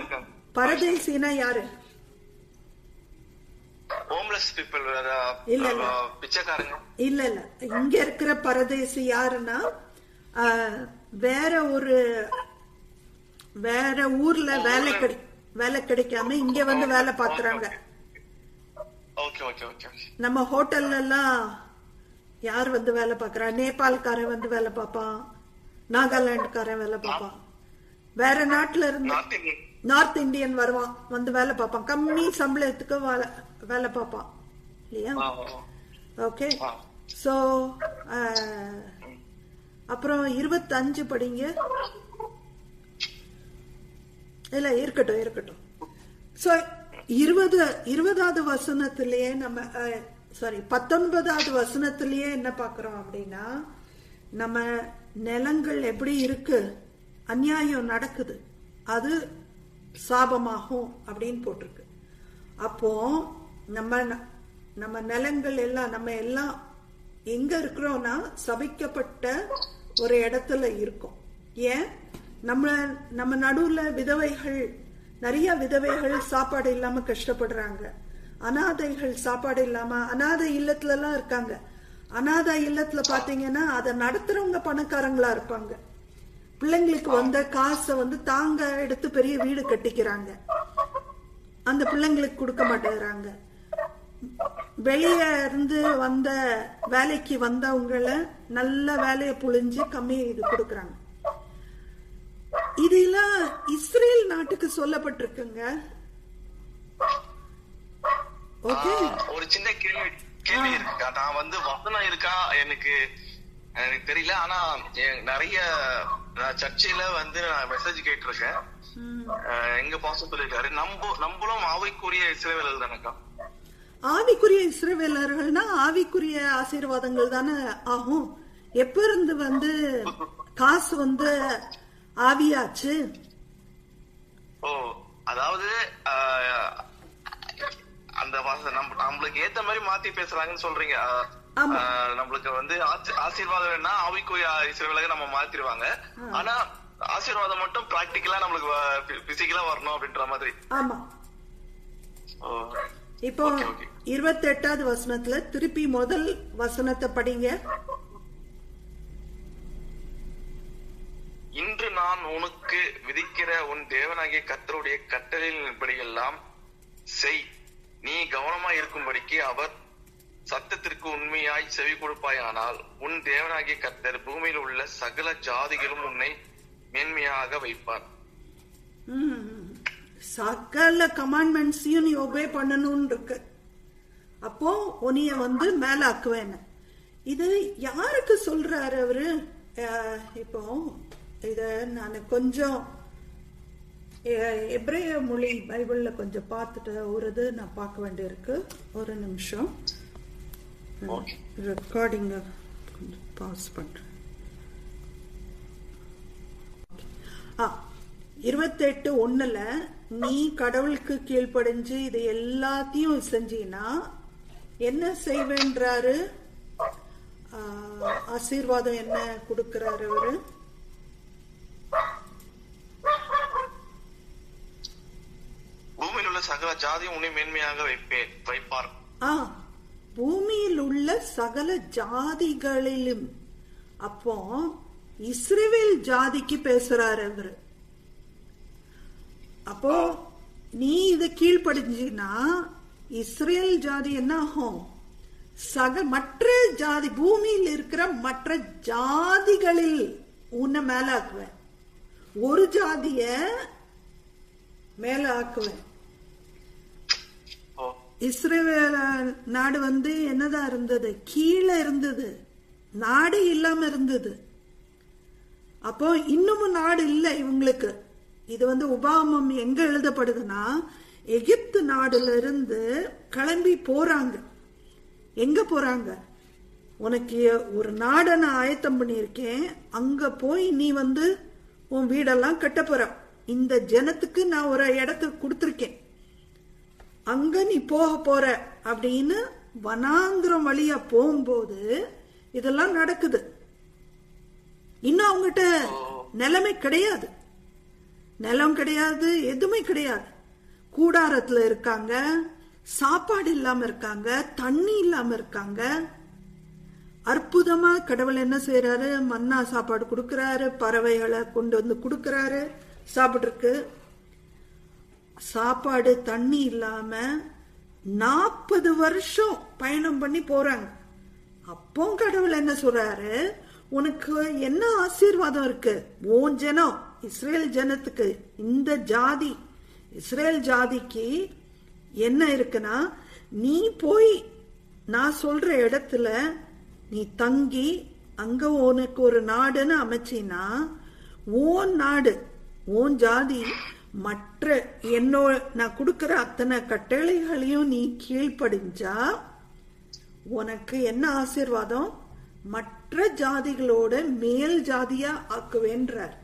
[SPEAKER 1] பரதேசினா யாரு?
[SPEAKER 2] Homeless people.
[SPEAKER 1] இல்ல இல்ல
[SPEAKER 2] பிச்சைக்காரங்க. இல்ல
[SPEAKER 1] இல்ல இங்க இருக்கிற பரதேசி யாருன்னா வேற ஊர்ல வேலை கிடைக்காம இங்க வந்து வேலை பாக்குறாங்க. நம்ம ஹோட்டல்ல எல்லாம் யார் வந்து வேலை பாக்குறா? நேபாளக்காரன் வந்து வேலை பார்ப்பான், நாகாலாந்துக்காரன் வேலை பார்ப்பான், வேற நாட்டுல இருந்து நார்த் இந்தியன் வருவான் வந்து வேலை பார்ப்பான், கம்மி சம்பளத்துக்கு வேலை பார்ப்பான் இல்லையா? ஓகே. சோ அப்புறம் 25 படிங்க. இல்ல இருக்கட்டும். சோ 20வது வசனத்திலேயே நம்ம 19வது வசனத்திலேயே என்ன பாக்குறோம் அப்படின்னா, நம்ம நிலங்கள் எப்படி இருக்கு, அநியாயம் நடக்குது, அது சாபமாகும் அப்படின்னு போட்டிருக்கு. அப்போ நம்ம நிலங்கள் எல்லாம் நம்ம எல்லாம் எங்க இருக்கிறோம்னா சபிக்கப்பட்ட ஒரு இடத்துல இருக்கோம். ஏன்? நம்ம நடுவுல நிறைய விதவைகள் சாப்பாடு இல்லாம கஷ்டப்படுறாங்க, அனாதைகள் சாப்பாடு இல்லாம அனாதை இல்லத்துல எல்லாம் இருக்காங்க. அனாதை இல்லத்துல பாத்தீங்கன்னா அதை நடத்துறவங்க பணக்காரங்களா இருப்பாங்க, பிள்ளைங்களுக்கு வந்த காசை வந்து தாங்க எடுத்து பெரிய வீடு கட்டிக்கிறாங்க, அந்த பிள்ளைங்களுக்கு கொடுக்க மாட்டேங்கிறாங்க. வெளியே இருந்து வந்த வேலைக்கு வந்தவங்களை நல்ல வேலையை புழிஞ்சு கம்மி இது கொடுக்கறாங்க. இதெல்லாம் இஸ்ரேல் நாட்டுக்கு சொல்லப்பட்டிருக்குங்க. ஓகே.
[SPEAKER 2] ஒரு சின்ன கேள்வி இருக்கு. நான் வந்து வசனம் இருக்கா எனக்கு தெரியல. ஆனா நிறைய சர்ச்சையில வந்து நான் மெசேஜ் கேட்டிருக்கேன். எங்க பாச சொல்லிருக்காரு, நம்மளும் ஆவிக்குரிய இஸ்ரவேலர்கள் தானக்கா?
[SPEAKER 1] ஆவிக்குரிய இஸ்ரவேலர்கள்னா ஆவிக்குரிய ஆசீர்வாதங்கள் தானே ஆகும். எப்ப இருந்து வந்து காசு வந்து ஆவியாச்சு?
[SPEAKER 2] அதாவது அந்த நம்மளுக்கு ஏத்த மாதிரி மாத்தி பேசுறாங்கன்னு சொல்றீங்க. நம்மளுக்கு வந்து ஆசீர்வாதம் வேணா ஆவிக்குரிய இஸ்ரவேலர்கள் நம்ம மாத்திருவாங்க. ஆனா ஆசீர்வாதம் மட்டும் பிராக்டிகலா நம்மளுக்கு பிசிக்கலா வரணும் அப்படின்ற மாதிரி.
[SPEAKER 1] ஆமா. இப்போ 28வது வசனத்துல திருப்பி முதல் வசனத்தை படிங்க.
[SPEAKER 2] இன்று நான் உனக்கு விதிக்கிற உன் தேவனாகிய கர்த்தருடைய கட்டளையின்படியெல்லாம் செய், நீ கவனமாய் இருக்கும்படிக்கு அவர் சத்தத்திற்கு உண்மையாய் செவி கொடுப்பாயானால் உன் தேவனாகிய கர்த்தர் பூமியில் உள்ள சகல ஜாதிகளும் உன்னை மேன்மையாக வைப்பார்.
[SPEAKER 1] சகல கமாண்ட்மெண்ட்ஸையும் நீ ஒபே பண்ணணும்னு இருக்கு. அப்போ உன்னைய வந்து மேல ஆக்குவேன். இது யாருக்கு சொல்றாரு அவரு? இப்போ இத நான் கொஞ்சம் எபிரேய மொழி பைபிள்ல கொஞ்சம் பார்த்துட்டு ஒரு இது நான் பார்க்க வேண்டியிருக்கு. ஒரு நிமிஷம் ரெக்கார்டிங் கொஞ்சம் பாஸ் பண்றேன். 28:1 நீ கடவுளுக்கு கீழ்ப்படிஞ்சு இது எல்லாத்தையும் செஞ்சீன்னா என்ன செய்வேன்றாரு? ஆசீர்வாதம் என்ன கொடுக்கிறாரு அவரு?
[SPEAKER 2] பூமியில் உள்ள சகல ஜாதியும் உன்னை மேன்மையாக வைப்பார்.
[SPEAKER 1] பூமியில் உள்ள சகல ஜாதிகளிலும். அப்போ இஸ்ரவேல் ஜாதிக்கு பேசுறாரு அவரு. அப்போ நீ இத கீழ்படிஞ்சினா இஸ்ரேல் ஜாதி என்ன ஆகும்? மற்ற ஜாதி பூமியில் இருக்கிற மற்ற ஜாதிகளில் உன்னை மேல ஆக்குவேன். ஒரு ஜாதிய மேல ஆக்குவேன். இஸ்ரேல் நாடு வந்து என்னதான் இருந்தது? கீழே இருந்தது, நாடு இல்லாம இருந்தது. அப்போ இன்னமும் நாடு இல்லை இவங்களுக்கு. இது வந்து உபாகமம் எங்க எழுதப்படுதுன்னா எகிப்து நாடுல இருந்து கிளம்பி போறாங்க. எங்க போறாங்க? உனக்கு ஒரு நாடை நான் ஆயத்தம் பண்ணியிருக்கேன், அங்க போய் நீ வந்து உன் வீடெல்லாம் கட்ட போற. இந்த ஜனத்துக்கு நான் ஒரு இடத்துக்கு கொடுத்துருக்கேன். அங்க நீ போற அப்படின்னு வனாந்திரம் வழியா போகும்போது இதெல்லாம் நடக்குது. இன்னும் அவங்ககிட்ட நிலைமை கிடையாது, நிலம் கிடையாது, எதுவுமே கிடையாது. கூடாரத்துல இருக்காங்க, சாப்பாடு இல்லாம இருக்காங்க, தண்ணி இல்லாம இருக்காங்க. அற்புதமா கடவுள் என்ன செய்யறாரு? மன்னா சாப்பாடு கொடுக்கறாரு, பறவைகளை கொண்டு வந்து கொடுக்கறாரு, சாப்பிட்டு சாப்பாடு தண்ணி இல்லாம 40 வருஷம் பயணம் பண்ணி போறாங்க. அப்போ கடவுள் என்ன சொல்றாரு? உனக்கு என்ன ஆசீர்வாதம் இருக்கு? உன் ஜனம் இஸ்ரேல் ஜனத்துக்கு, இந்த ஜாதி இஸ்ரேல் ஜாதிக்கு என்ன இருக்குன்னா, நீ போய் நான் சொல்ற இடத்துல நீ தங்கி அங்க உனக்கு ஒரு நாடுன்னு அமைச்சினா, ஓன் நாடு ஓன் ஜாதி மற்ற என்னோட நான் கொடுக்கிற அத்தனை கட்டளைகளையும் நீ கீழ்ப்படிஞ்சா உனக்கு என்ன ஆசீர்வாதம்? மற்ற ஜாதிகளோட மேல் ஜாதியா ஆக்குவேன்றார்.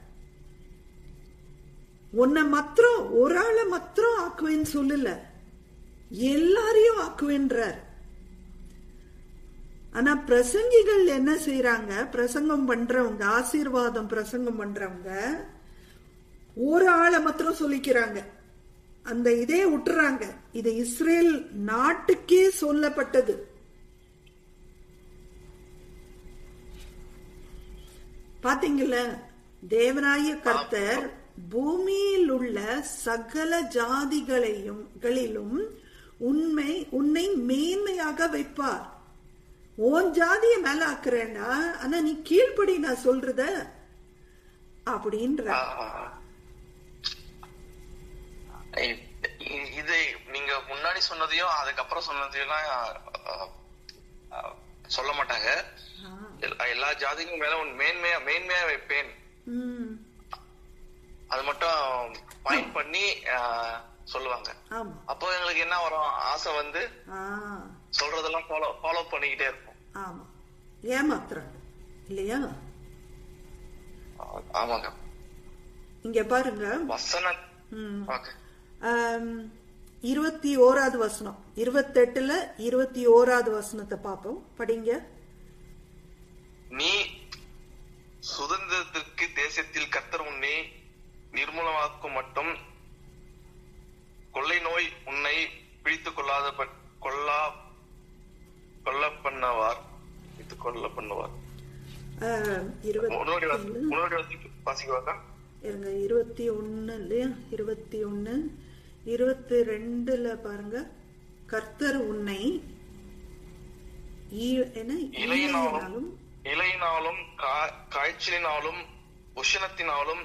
[SPEAKER 1] உன்னை மாத்திரம் ஒரு ஆளை மாத்திரம் ஆக்குவேன்னு சொல்லல, எல்லாரையும் ஆக்குவேன்றார். ஆனா பிரசங்கிகள் என்ன செய்யறாங்க? பிரசங்கம் பண்றவங்க, ஆசீர்வாதம் பிரசங்கம் பண்றவங்க ஒரு ஆளை மாத்திரம் சொல்லிக்கிறாங்க, அந்த இதே விட்டுறாங்க. இது இஸ்ரேல் நாட்டுக்கே சொல்லப்பட்டது. பாத்தீங்கல்ல, தேவனாய கர்த்தர் பூமியில் உள்ள சகல ஜாதிகளிலும் உன்னை மேன்மையாக வைப்பார். உன் ஜாதிய மேல ஆக்குறேன்னா, ஆனா நீ கீழ்படி நான் சொல்றத அப்படின்ற.
[SPEAKER 2] இது நீங்க முன்னாடி சொன்னதையும் அதுக்கப்புறம் சொன்னதையும் சொல்ல மாட்டாங்க. எல்லா ஜாதிக்கும் மேல உன் மேன்மையா வைப்பேன், அது மட்டும் பாயிண்ட் பண்ணி சொல்லுவாங்க. அப்போ எங்களுக்கு என்ன வரும்? ஆசை வந்து சொல்றதெல்லாம் ஃபாலோ பண்ணிக்கிட்டே இருக்கும்.
[SPEAKER 1] ஆமா, ஏமாத்துறாங்க இல்லையா?
[SPEAKER 2] ஆமாங்க.
[SPEAKER 1] இங்க பாருங்க,
[SPEAKER 2] வசனம்
[SPEAKER 1] 21வது வசனம், 28ல 21வது வசனத்தை பார்ப்போம், படிங்க.
[SPEAKER 2] நீ சுதந்திரத்திற்கு தேசத்தில் கர்த்தர் உன்னை நிர்மூலமாக்கும் மட்டும் கொள்ளை நோய் உன்னை பிடித்துக் கொள்ள பண்ணுவார். 21 இல்லையா? 21 22ல பாருங்க, கர்த்தர் உன்னை இலையினாலும் காய்ச்சலினாலும் உஷ்ணத்தினாலும்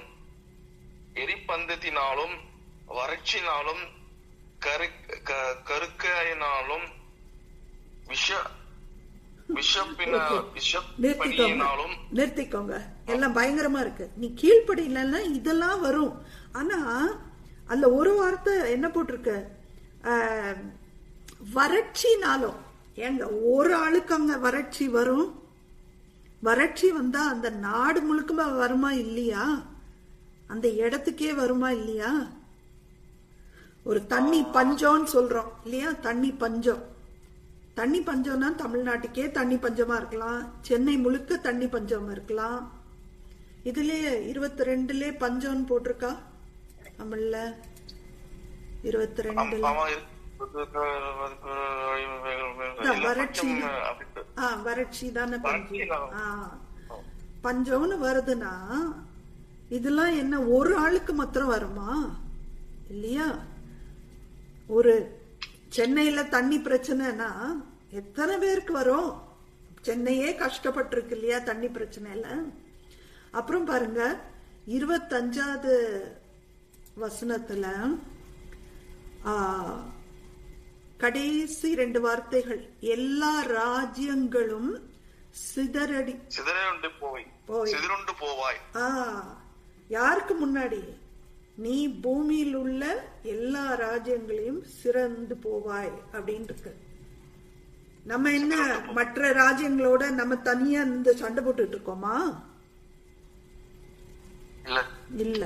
[SPEAKER 2] எரிபந்தத்தினாலும் வறட்சினாலும் கருக்கையினாலும்
[SPEAKER 1] நிறுத்திக்கோங்க. எல்லாம் பயங்கரமா இருக்கு. நீ கீழ்ப்படியில இதெல்லாம் வரும். ஆனா அதுல ஒரு வார்த்தை என்ன போட்டிருக்கு? வறட்சினாலும். ஏங்க, ஒரு ஆளுக்கு அங்க வறட்சி வரும். வறட்சி வந்தா அந்த நாடு முழுக்க வருமா இல்லையா? அந்த இடத்துக்கே வருமா இல்லையா? ஒரு தண்ணி பஞ்சம்னு சொல்றோம் இல்லையா? தண்ணி பஞ்சம். தண்ணி பஞ்சம்னா தமிழ்நாட்டுக்கே தண்ணி பஞ்சமா இருக்கலாம், சென்னை முழுக்க தண்ணி பஞ்சமா இருக்கலாம். இதுலயே 22லே பஞ்சம்னு போட்டிருக்கா தமிழ்ல. 22 வறட்சி தானே பஞ்சம்னு வருதுன்னா, இதெல்லாம் என்ன ஒரு ஆளுக்கு மாத்திரம் வருமா? இல்லையா? ஒரு சென்னையில தண்ணி பிரச்சனைனா எத்தனை பேருக்கு வரும்? சென்னையே கஷ்டப்பட்டு இருக்கு இல்லையா தண்ணி பிரச்சனைல. அப்புறம் பாருங்க, 25வது வசனத்துல கடைசி 2 வார்த்தைகள், எல்லா ராஜ்யங்களும் சிதறுண்டு போவாய். யாருக்கு முன்னாடி? நீ பூமியில் உள்ள எல்லா ராஜ்யங்களையும் சிறந்து போவாய் அப்படின்னு இருக்கு. நம்ம என்ன மற்ற ராஜ்யங்களோட நம்ம தனியா இந்த சண்டை போட்டுட்டு இருக்கோமா? இல்ல.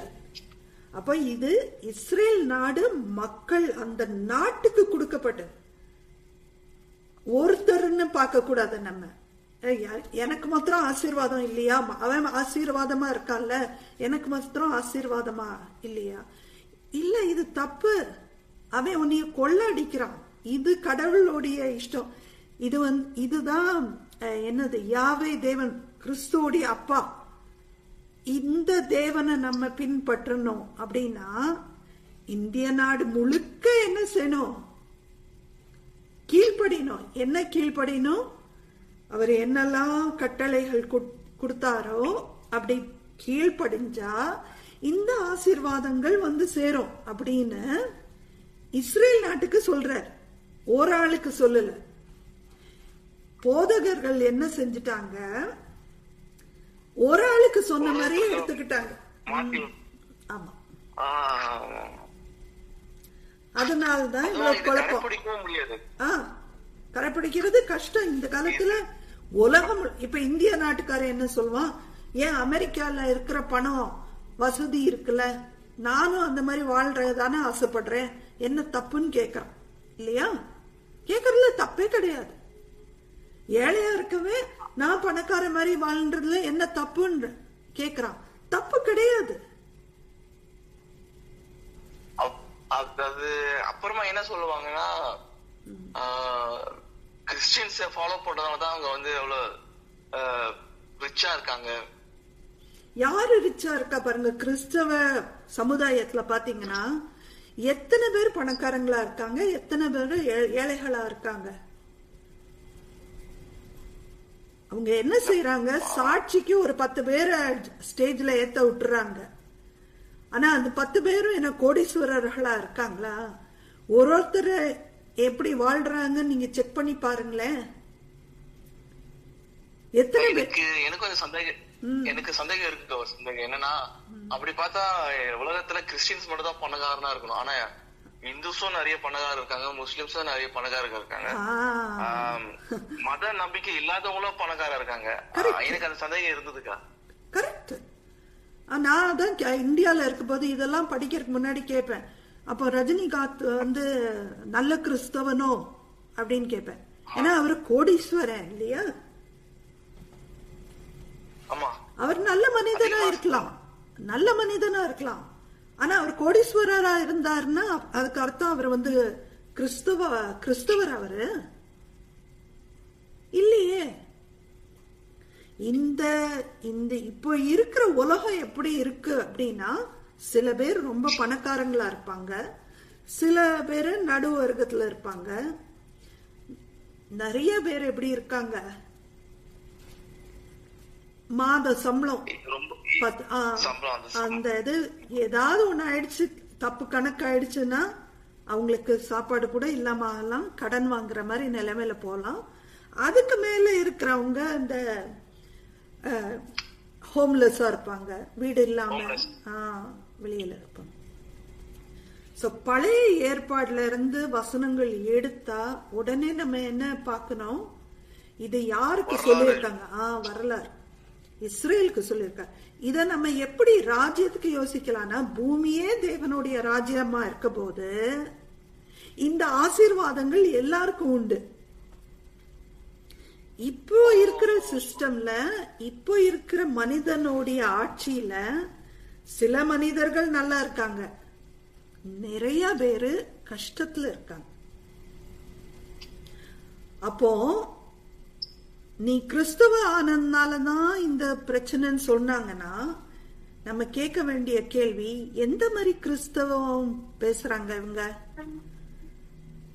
[SPEAKER 1] அப்ப இது இஸ்ரேல் நாடு மக்கள் அந்த நாட்டுக்கு கொடுக்கப்பட்டது. ஒருத்தர்னு பார்க்க கூடாது. நம்ம எனக்கு மாத்திரம் ஆசீர்வாதம் இல்லையா, அவன் ஆசீர்வாதமா இருக்கான்ல, எனக்கு மாத்திரம் ஆசீர்வாதமா இல்லையா? இல்ல, இது தப்பு. அவன் உன்னைய கொள்ள அடிக்கிறான். இது கடவுளுடைய இஷ்டம். இதுதான் என்னது, யாவே தேவன், கிறிஸ்துவோடைய அப்பா. இந்த தேவனை நம்ம பின்பற்றணும் அப்படின்னா இந்திய நாடு முழுக்க என்ன செய்யணும்? கீழ்ப்படியணும். என்ன கீழ்ப்படியணும்? அவர் என்னெல்லாம் கட்டளைகள் கொடுத்தாரோ அப்படி கீழ்ப்படிஞ்சா இந்த ஆசீர்வாதங்கள் வந்து சேரும் அப்படின்னு இஸ்ரேல் நாட்டுக்கு சொல்றார். ஒரு ஆளுக்கு சொல்லல. போதகர்கள் என்ன செஞ்சிட்டாங்க? ஒரு ஆளுக்கு சொன்ன மாதிரியே எடுத்துக்கிட்டாங்க. ஆமா, அதனால்தான் இவ்வளவு குழப்பம். கடைப்பிடிக்கிறது கஷ்டம் இந்த காலத்துல. உலகம் இப்ப இந்திய நாட்டுக்காரன் என்ன சொல்லுவான்? ஏன் அமெரிக்கால இருக்கிற பணம் வசதி இருக்குல்ல, நானும் அந்த மாதிரி வாழ்றதானே ஆசைப்படுறேன், என்ன தப்புன்னு கேக்குறான் இல்லையா? கேக்குறதுல தப்பே கிடையாது. ஏழையா இருக்கவே நான் பணக்கார மாதிரி வாழ்றதுல என்ன தப்புன்னு கேக்குறான். தப்பு கிடையாது.
[SPEAKER 2] அது அப்புறமா என்ன சொல்லுவாங்கன்னா, கிறிஸ்டியன்ஸ் ஃபாலோ பண்றதுனாலதான் அவங்க வந்து எவ்வளவு ரிச்சா இருக்காங்க.
[SPEAKER 1] யாரு ரிச்சா இருக்கா பாருங்க. கிறிஸ்தவ சமுதாயத்துல பாத்தீங்கன்னா எத்தனை பேர் பணக்காரங்களா இருக்காங்க, எத்தனை பேர் ஏழைகளா இருக்காங்க. அவங்க என்ன செய்யறாங்க? சாட்சிக்கு ஒரு 10 பேரை ஸ்டேஜ்ல ஏத்த விட்டுறாங்க. ஆனா அந்த 10 பேரும் என்ன கோடீஸ்வரர்களா இருக்காங்களா? ஒருத்தர் எப்படி வாழ்றாங்க நீங்க செக் பண்ணி பாருங்களேன். எத்தனை பேருக்கு
[SPEAKER 2] எனக்கு சந்தேகம் இருக்கு. ஒரு சந்தேகம் என்னன்னா, அப்படி பார்த்தா உலகத்துல கிறிஸ்டியன்ஸ் மட்டும் தான் பணக்காரனா இருக்கணும். ஆனா இந்துஸும் நிறைய பணக்காரர் இருக்காங்க, முஸ்லிம்ஸும் நிறைய பணக்காரர்கள் இருக்காங்க, மத நம்பிக்கை இல்லாதவங்களும் பணக்காரர் இருக்காங்க. எனக்கு அந்த சந்தேகம் இருந்ததுக்கா.
[SPEAKER 1] கரெக்ட். நான் தான் இந்தியால இருக்கும் போது இதெல்லாம் படிக்கிறதுக்கு முன்னாடி கேட்பேன், அப்போ ரஜினிகாந்த் வந்து நல்ல கிறிஸ்தவனோ அப்படின்னு கேட்பேன். ஏன்னா அவரு கோடீஸ்வரன் இல்லையா? அவர் நல்ல மனிதனா இருக்கலாம், நல்ல மனிதனா இருக்கலாம். ஆனா அவர் கோடீஸ்வரரா இருந்தாருன்னா அதுக்கு அர்த்தம் அவர் வந்து கிறிஸ்தவர் அவரு இல்லையே. இந்த இந்த இப்போ இருக்கிற உலகம் எப்படி இருக்கு அப்படின்னா, சில பேர் ரொம்ப பணக்காரங்களா இருப்பாங்க, சில பேர் நடு வர்க்கத்துல இருப்பாங்க, நிறைய பேர் எப்படி இருக்காங்க, மாத சம்பளம் அந்த இது ஏதாவது ஒண்ணு ஆயிடுச்சு, தப்பு கணக்கு ஆயிடுச்சுன்னா அவங்களுக்கு சாப்பாடு கூட இல்லாம ஆகலாம், கடன் வாங்குற மாதிரி நிலைமையில போலாம். அதுக்கு மேல இருக்கிறவங்க இந்த ஹோம்லெஸ்ஸா இருப்பாங்க, வீடு இல்லாம வெளியில இருப்பாங்க. பழைய ஏற்பாடுல இருந்து வசனங்கள் எடுத்தா உடனே நம்ம என்ன பார்க்கணும்? இது யாருக்கு சொல்லியிருக்காங்க? வரலாறு இஸ்ரேலுக்கு சொல்லியிருக்காங்க. இத நம்ம எப்படி ராஜ்யத்துக்கு யோசிக்கலாம்னா, பூமியே தேவனுடைய ராஜ்யமா இருக்க போது இந்த ஆசீர்வாதங்கள் எல்லாருக்கும் உண்டு. இப்போ இருக்கிற சிஸ்டம்ல, இப்போ இருக்கிற மனிதனுடைய ஆட்சியில சில மனிதர்கள் நல்லா இருக்காங்க, நிறைய பேரு கஷ்டத்துல இருக்காங்க. அப்போ நீ கிறிஸ்தவ ஆனதுனாலதான் இந்த பிரச்சனைன்னு சொன்னாங்கன்னா நம்ம கேட்க வேண்டிய கேள்வி, எந்த மாதிரி கிறிஸ்தவம் பேசுறாங்க இவங்க?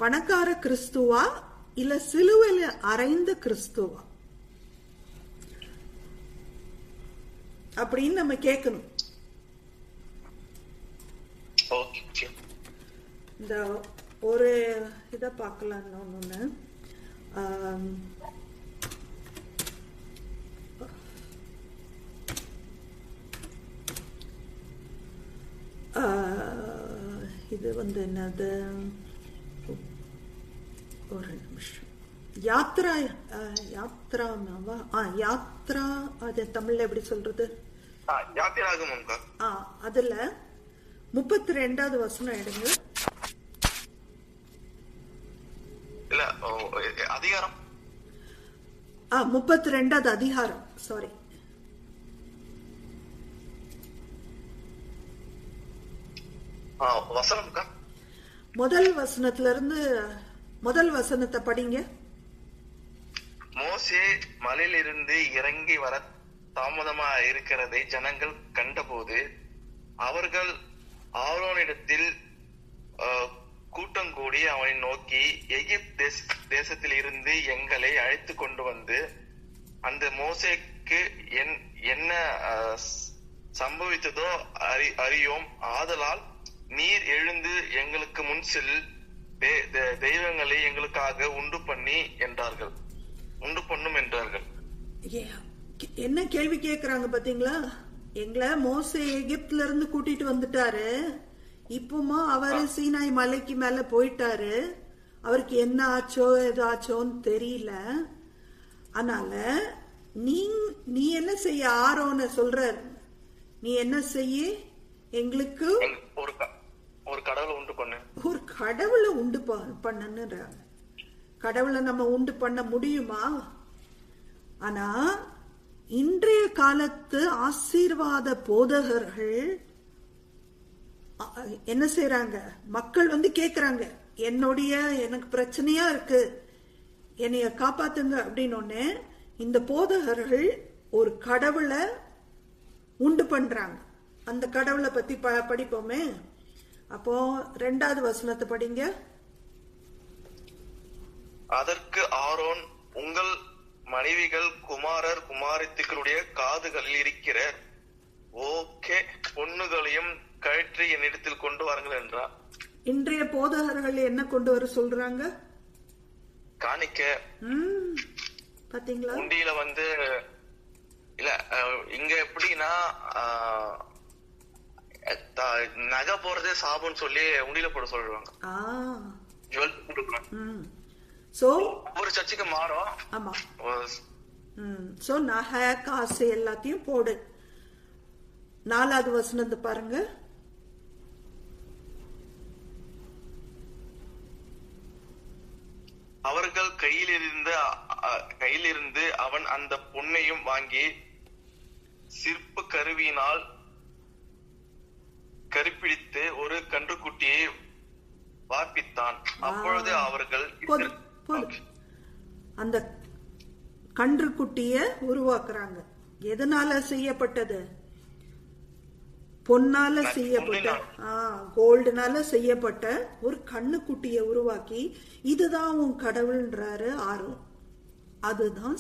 [SPEAKER 1] பணக்கார கிறிஸ்துவா இல்ல சிலுவையில அறைந்த கிறிஸ்துவா அப்படின்னு நம்ம கேட்கணும். இந்த ஒரு இத பார்க்கலாம். ஒண்ணு இது வந்து என்னது, ஒரு நிமிஷம், யாத்ரா அது தமிழ்ல எப்படி சொல்றது? அதுல 32வது வசனம் எடுங்க.
[SPEAKER 2] இல்ல அதிகாரம்
[SPEAKER 1] 32வது அதிகாரம், சாரி.
[SPEAKER 2] வசனம்
[SPEAKER 1] முதல் வசனத்துல இருந்து முதல் வசனத்தை படிங்க.
[SPEAKER 2] மோசே மலையிலிருந்து இறங்கி வர தாமதமா இருக்கிறதை ஜனங்கள் கண்டபோது அவர்கள் ஆரோனிடத்தில் கூட்டம் கூடி அவனை நோக்கி, எகிப்து தேசத்தில் இருந்து எங்களை அழைத்து கொண்டு வந்து அந்த மோசேக்கு என்ன சம்பவித்ததோ அறியோம். ஆதலால் நீர் எழுந்து எங்களுக்கு முன் செல், தெய்வங்களை எங்களுக்காக உண்டு பண்ணும் என்றார்கள்.
[SPEAKER 1] என்ன கேள்வி கேக்குறாங்க பாத்தீங்களா? எங்களை மோசே எகிப்துல இருந்து கூட்டிட்டு வந்துட்டாரு, இப்பமா அவரு சீனாய் மலைக்கு மேல போயிட்டாரு, அவருக்கு என்ன ஆச்சோ ஏதாச்சோன்னு தெரியல. அதனால நீ என்ன செய்ய, ஆரோன சொல்றாரு, நீ என்ன செய்ய, எங்களுக்கு
[SPEAKER 2] ஒரு கடவுளை உண்டு பண்ணு,
[SPEAKER 1] ஒரு கடவுளை உண்டு பண்ணுன்றாங்க. கடவுளை நம்ம உண்டு பண்ண முடியுமா? ஆனா இன்றைய காலத்து ஆசீர்வாத போதகர்கள் என்ன செய்யறாங்க, மக்கள் வந்து கேக்குறாங்க, எனக்கு பிரச்சனையா இருக்கு, என்னைய காப்பாத்துங்க அப்படின்னு இந்த போதகர்கள் ஒரு கடவுளை உண்டு பண்றாங்க. அந்த கடவுளை பத்தி படிப்போமே. அப்போ 2வது வசனத்தை படிங்க.
[SPEAKER 2] அதற்கு ஆரோன், உங்கள் மனைவிகள் குமாரர் குமாரத்திகளுடைய காதுகளில் இருக்கிற பொண்ணுகளையும் கழற்றி என்னிடத்தில் கொண்டு வாருங்கள் என்றார்.
[SPEAKER 1] இன்றைய போதகர்கள் என்ன கொண்டு வர சொல்றாங்க?
[SPEAKER 2] காணிக்க.
[SPEAKER 1] பாத்தீங்களா?
[SPEAKER 2] உண்டியில வந்து இல்ல, இங்க எப்படின்னா நகை போறதே சாபுன்னு சொல்லி உண்டியில போட சொல்றாங்க.
[SPEAKER 1] ஒரு
[SPEAKER 2] சர்ச்சுக்கு மாறும்.
[SPEAKER 1] ஆமா. சோ நகை காசு எல்லாத்தையும் போடு. 4வது வசனத்தை பாருங்க.
[SPEAKER 2] அவர்கள் கையிலிருந்து அவன் அந்த பொன்னையும் வாங்கி சிற்ப கருவியினால் கருப்பிடித்து ஒரு கன்றுக்குட்டியை வார்ப்பித்தான். அப்பொழுது அவர்கள்
[SPEAKER 1] அந்த கன்றுக்குட்டிய உருவாக்குறாங்க. எதனால செய்யப்பட்டது? பொன்னால செய்யப்பட்ட, கோல்டுனால செய்யப்பட்ட ஒரு கண்ணுக்குட்டிய உருவாக்கி, இதுதான் உன் கடவுள்ன்றாரு ஆரோன். அதுதான்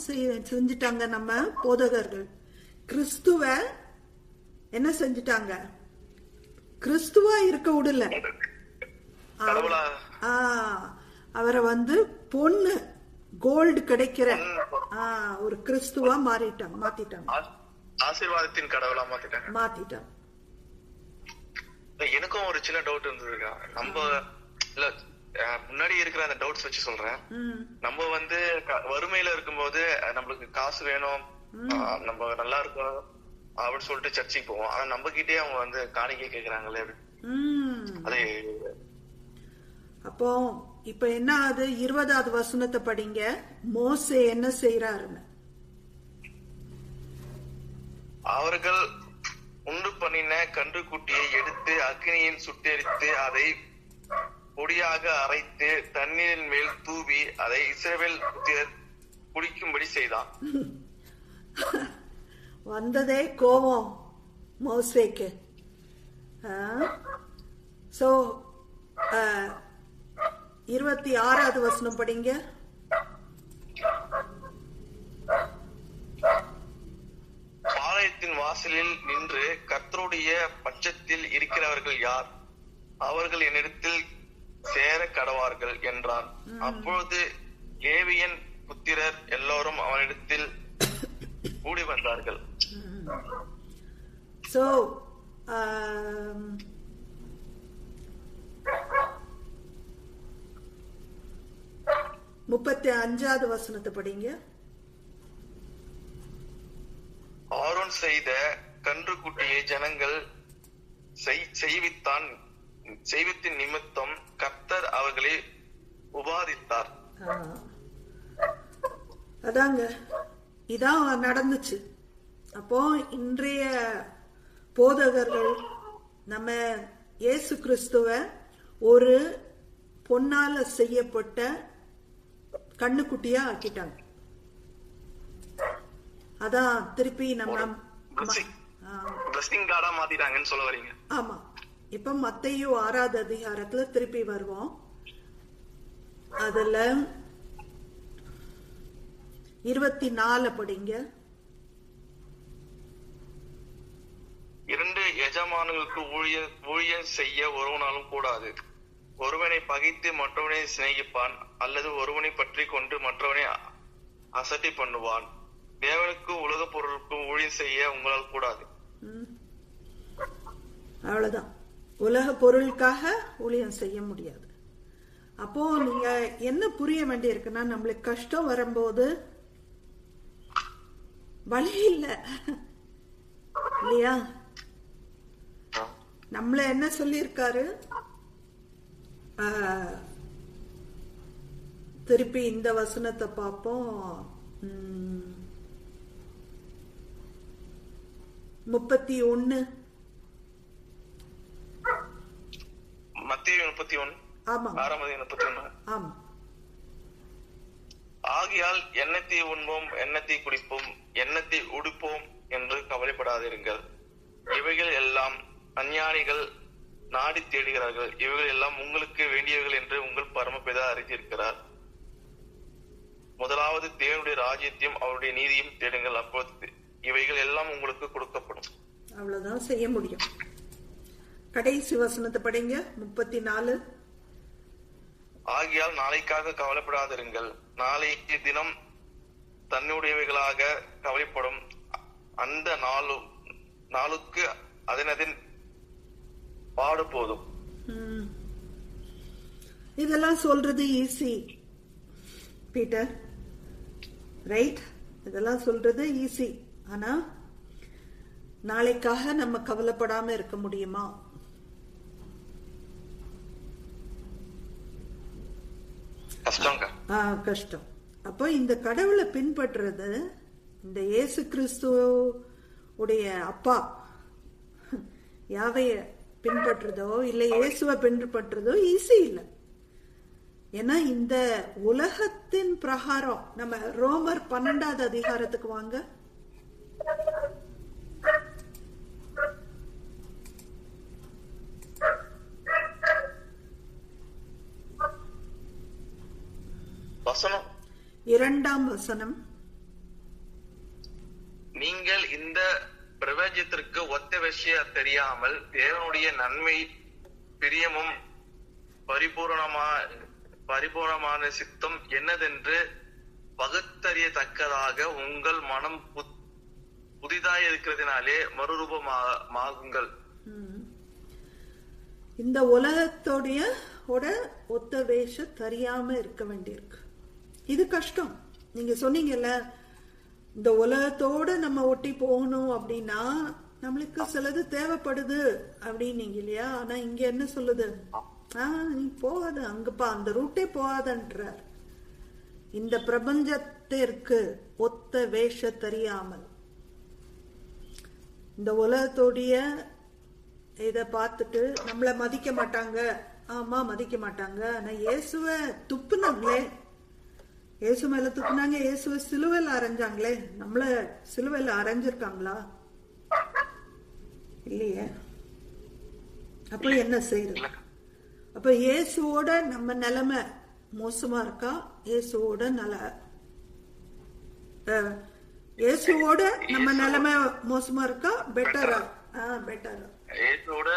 [SPEAKER 1] செஞ்சுட்டாங்க நம்ம போதகர்கள். கிறிஸ்துவ என்ன செஞ்சுட்டாங்க? கிறிஸ்துவா இருக்க விடல, அவரை வந்து பொண்ணு கோல்டு கிடைக்கிற ஒரு கிறிஸ்துவா மாத்திட்டாங்க.
[SPEAKER 2] ஆசீர்வாதத்தின் கடவுளா மாத்திட்டாங்க. எனக்கும் ஒரு சின்ன டவுட் இருந்ததுக்கா. நம்ம இல்ல முன்னாடி இருக்கிற அந்த டவுட்ஸ் வச்சு சொல்றேன். நம்ம வந்து வறுமையில இருக்கும்போது நம்மளுக்கு காசு வேணும், நம்ம நல்லா இருக்கும் அப்படின்னு சொல்லிட்டு சர்ச்சைக்கு போவோம். ஆனா நம்ம கிட்டே அவங்க வந்து காணிக்கை கேக்குறாங்களே. அது
[SPEAKER 1] அப்போ இப்ப என்ன ஆகுது? 20வது வசனத்தை படிங்க. மோசே என்ன செய்யறாருன்னு.
[SPEAKER 2] அவர்கள் உண்டு பண்ணின கன்றுக்குட்டியை எடுத்து அக்னியில் சுட்டெரித்து அதை பொடியாக அரைத்து தண்ணீரின் மேல் தூவி அதை இஸ்ரவேல் குடிக்கும்படி செய்தான்.
[SPEAKER 1] வந்ததே கோபம் மோசேக்கு. சோ 26வது வசனம் படிங்க.
[SPEAKER 2] பாளையத்தின் வாசலில் நின்று கர்த்தருடைய பட்சத்தில் இருக்கிறவர்கள் யார்? அவர்கள் என்னிடத்தில் சேர கடவார்கள் என்றான். அப்பொழுது லேவியன் புத்திரர் எல்லோரும் அவனிடத்தில் கூடி வந்தார்கள்.
[SPEAKER 1] சோ 35வது வசனத்தை படிங்க.
[SPEAKER 2] ஆரோன் செய்த கன்றுக்குட்டியை ஜனங்கள் செய்வித்தின் நிமித்தம் கர்த்தர் அவர்களை உபாதித்தார்.
[SPEAKER 1] அதாங்க, இதான் நடந்துச்சு. அப்போ இன்றைய போதகர்கள் நம்ம இயேசு கிறிஸ்துவ ஒரு பொன்னால செய்யப்பட்ட கண்ணுக்குட்டியா ஆக்கிட்டாங்க. அதான் திருப்பி நம்ம
[SPEAKER 2] மாத்திட்டாங்கன்னு சொல்ல வரீங்க.
[SPEAKER 1] ஆமா, இப்ப மத்தேயு 6வது அதிகாரத்துல திருப்பி வருவோம். அதுல 24 படிங்க.
[SPEAKER 2] 2 எஜமானர்களுக்கு ஊழியம் செய்ய ஒருவனாலும் கூடாது. ஒருவனை பகைத்து மற்றவனை சிநேகிப்பான், அல்லது ஒருவனை பற்றி கொண்டு மற்றவனை அசட்டை பண்ணுவான். தேவனுக்கும் உலக பொருளுக்கும் ஊழியம் செய்ய உங்களால் கூடாது.
[SPEAKER 1] அவ்வளவுதான். உலக பொருளுக்காக ஊழியம் செய்ய முடியாது. அப்போ நீங்க என்ன புரிய வேண்டி இருக்குன்னா, நம்மளுக்கு கஷ்டம் வரும்போது வழி இல்ல இல்லையா? நம்மள என்ன சொல்லியிருக்காரு? திருப்பி இந்த வசனத்தை பார்ப்போம். 31
[SPEAKER 2] மத்தேயு 31. ஆமா, 6:31.
[SPEAKER 1] ஆமா.
[SPEAKER 2] ஆகையால் எண்ணத்தை உண்போம், எண்ணத்தை குடிப்போம், எண்ணத்தை உடுப்போம் என்று கவலைப்படாதிருங்கள். இவைகள் எல்லாம் அஞ்ஞானிகள் நாடி தேடுகிறார்கள். இவைகள் எல்லாம் உங்களுக்கு வேண்டியவர்கள் என்று உங்கள் பரமபிதா அறிந்திருக்கிறார். முதலாவது தேவனுடைய ராஜ்யத்தையும் அவருடைய நீதியும் தேடுங்கள், அப்பொழுது இவைகள் எல்லாம் உங்களுக்கு கொடுக்கப்படும்.
[SPEAKER 1] அவ்வளவுதான் செய்ய முடியும். கடைசி வசனத்தை படிங்க, 34.
[SPEAKER 2] ஆகையால் நாளைக்காக கவலைப்படாதிருங்கள். நாளைக்கு தினம் தன்னுடையவைகளாக கவலைப்படும். அந்த நாளுக்கு அதனதின் பாடு போதும்.
[SPEAKER 1] இதெல்லாம் சொல்றது ஈஸி பீட்டர், ரைட்? இதெல்லாம் சொல்றது ஈஸி. ஆனா நாளைக்காக நம்ம கவலைப்படாம இருக்க முடியுமா? கஷ்டம். அப்போ இந்த கடவுளை பின்பற்றுறது, இந்த இயேசு கிறிஸ்து உடைய அப்பா யாவைய பின்பற்றுறதோ இல்ல இயேசுவை பின்பற்றுறதோ ஈஸி இல்லை. ஏன்னா இந்த உலகத்தின் பிரகாரம், நம்ம ரோமர் 12வது அதிகாரத்துக்கு வாங்க.
[SPEAKER 2] வசனம்
[SPEAKER 1] 2ஆம் வசனம்.
[SPEAKER 2] நீங்கள் இந்த பிரபஞ்சத்திற்கு ஒத்த விஷயம் தெரியாமல் தேவனுடைய நன்மை பிரியமும் பரிபூர்ணமான சித்தம் என்னதென்று பகுத்தறியத்தக்கதாக உங்கள் மனம் புதிதாய் இருக்கிறதுனாலே மறுரூபமாகுங்கள்.
[SPEAKER 1] இந்த உலகத்தோடைய ஒத்த வேஷம் தெரியாம இருக்க வேண்டியிருக்கு. இது கஷ்டம். நீங்க சொன்னீங்கல்ல, இந்த உலகத்தோட நம்ம ஒட்டி போகணும் அப்படின்னா நம்மளுக்கு சிலது தேவைப்படுது அப்படின்னீங்க இல்லையா? ஆனா இங்க என்ன சொல்லுது? நீ போகாத, அங்கப்பா அந்த ரூட்டே போகாதன்றார். இந்த பிரபஞ்சத்திற்கு ஒத்த வேஷ தெரியாமல், இந்த உலகத்தோடைய இத பார்த்துட்டு நம்மள மதிக்க மாட்டாங்க. ஆமா, மதிக்க மாட்டாங்க. ஆனா இயேசுவ துப்புனாங்களே, இயேசு மேல துப்புனாங்க, இயேசுவ சிலுவையில அரைஞ்சாங்களே, நம்மள சிலுவையில அரைஞ்சிருக்காங்களா? இல்லையே. அப்ப என்ன செய்யறது? அப்ப இயேசுவோட நம்ம நிலைமை மோசமா இருக்கா? இயேசுவோட இயேசுவோட நம்ம நிலைமை மோசமா இருக்கா? பெட்டரா? பெட்டரா.
[SPEAKER 2] இயேசுவோட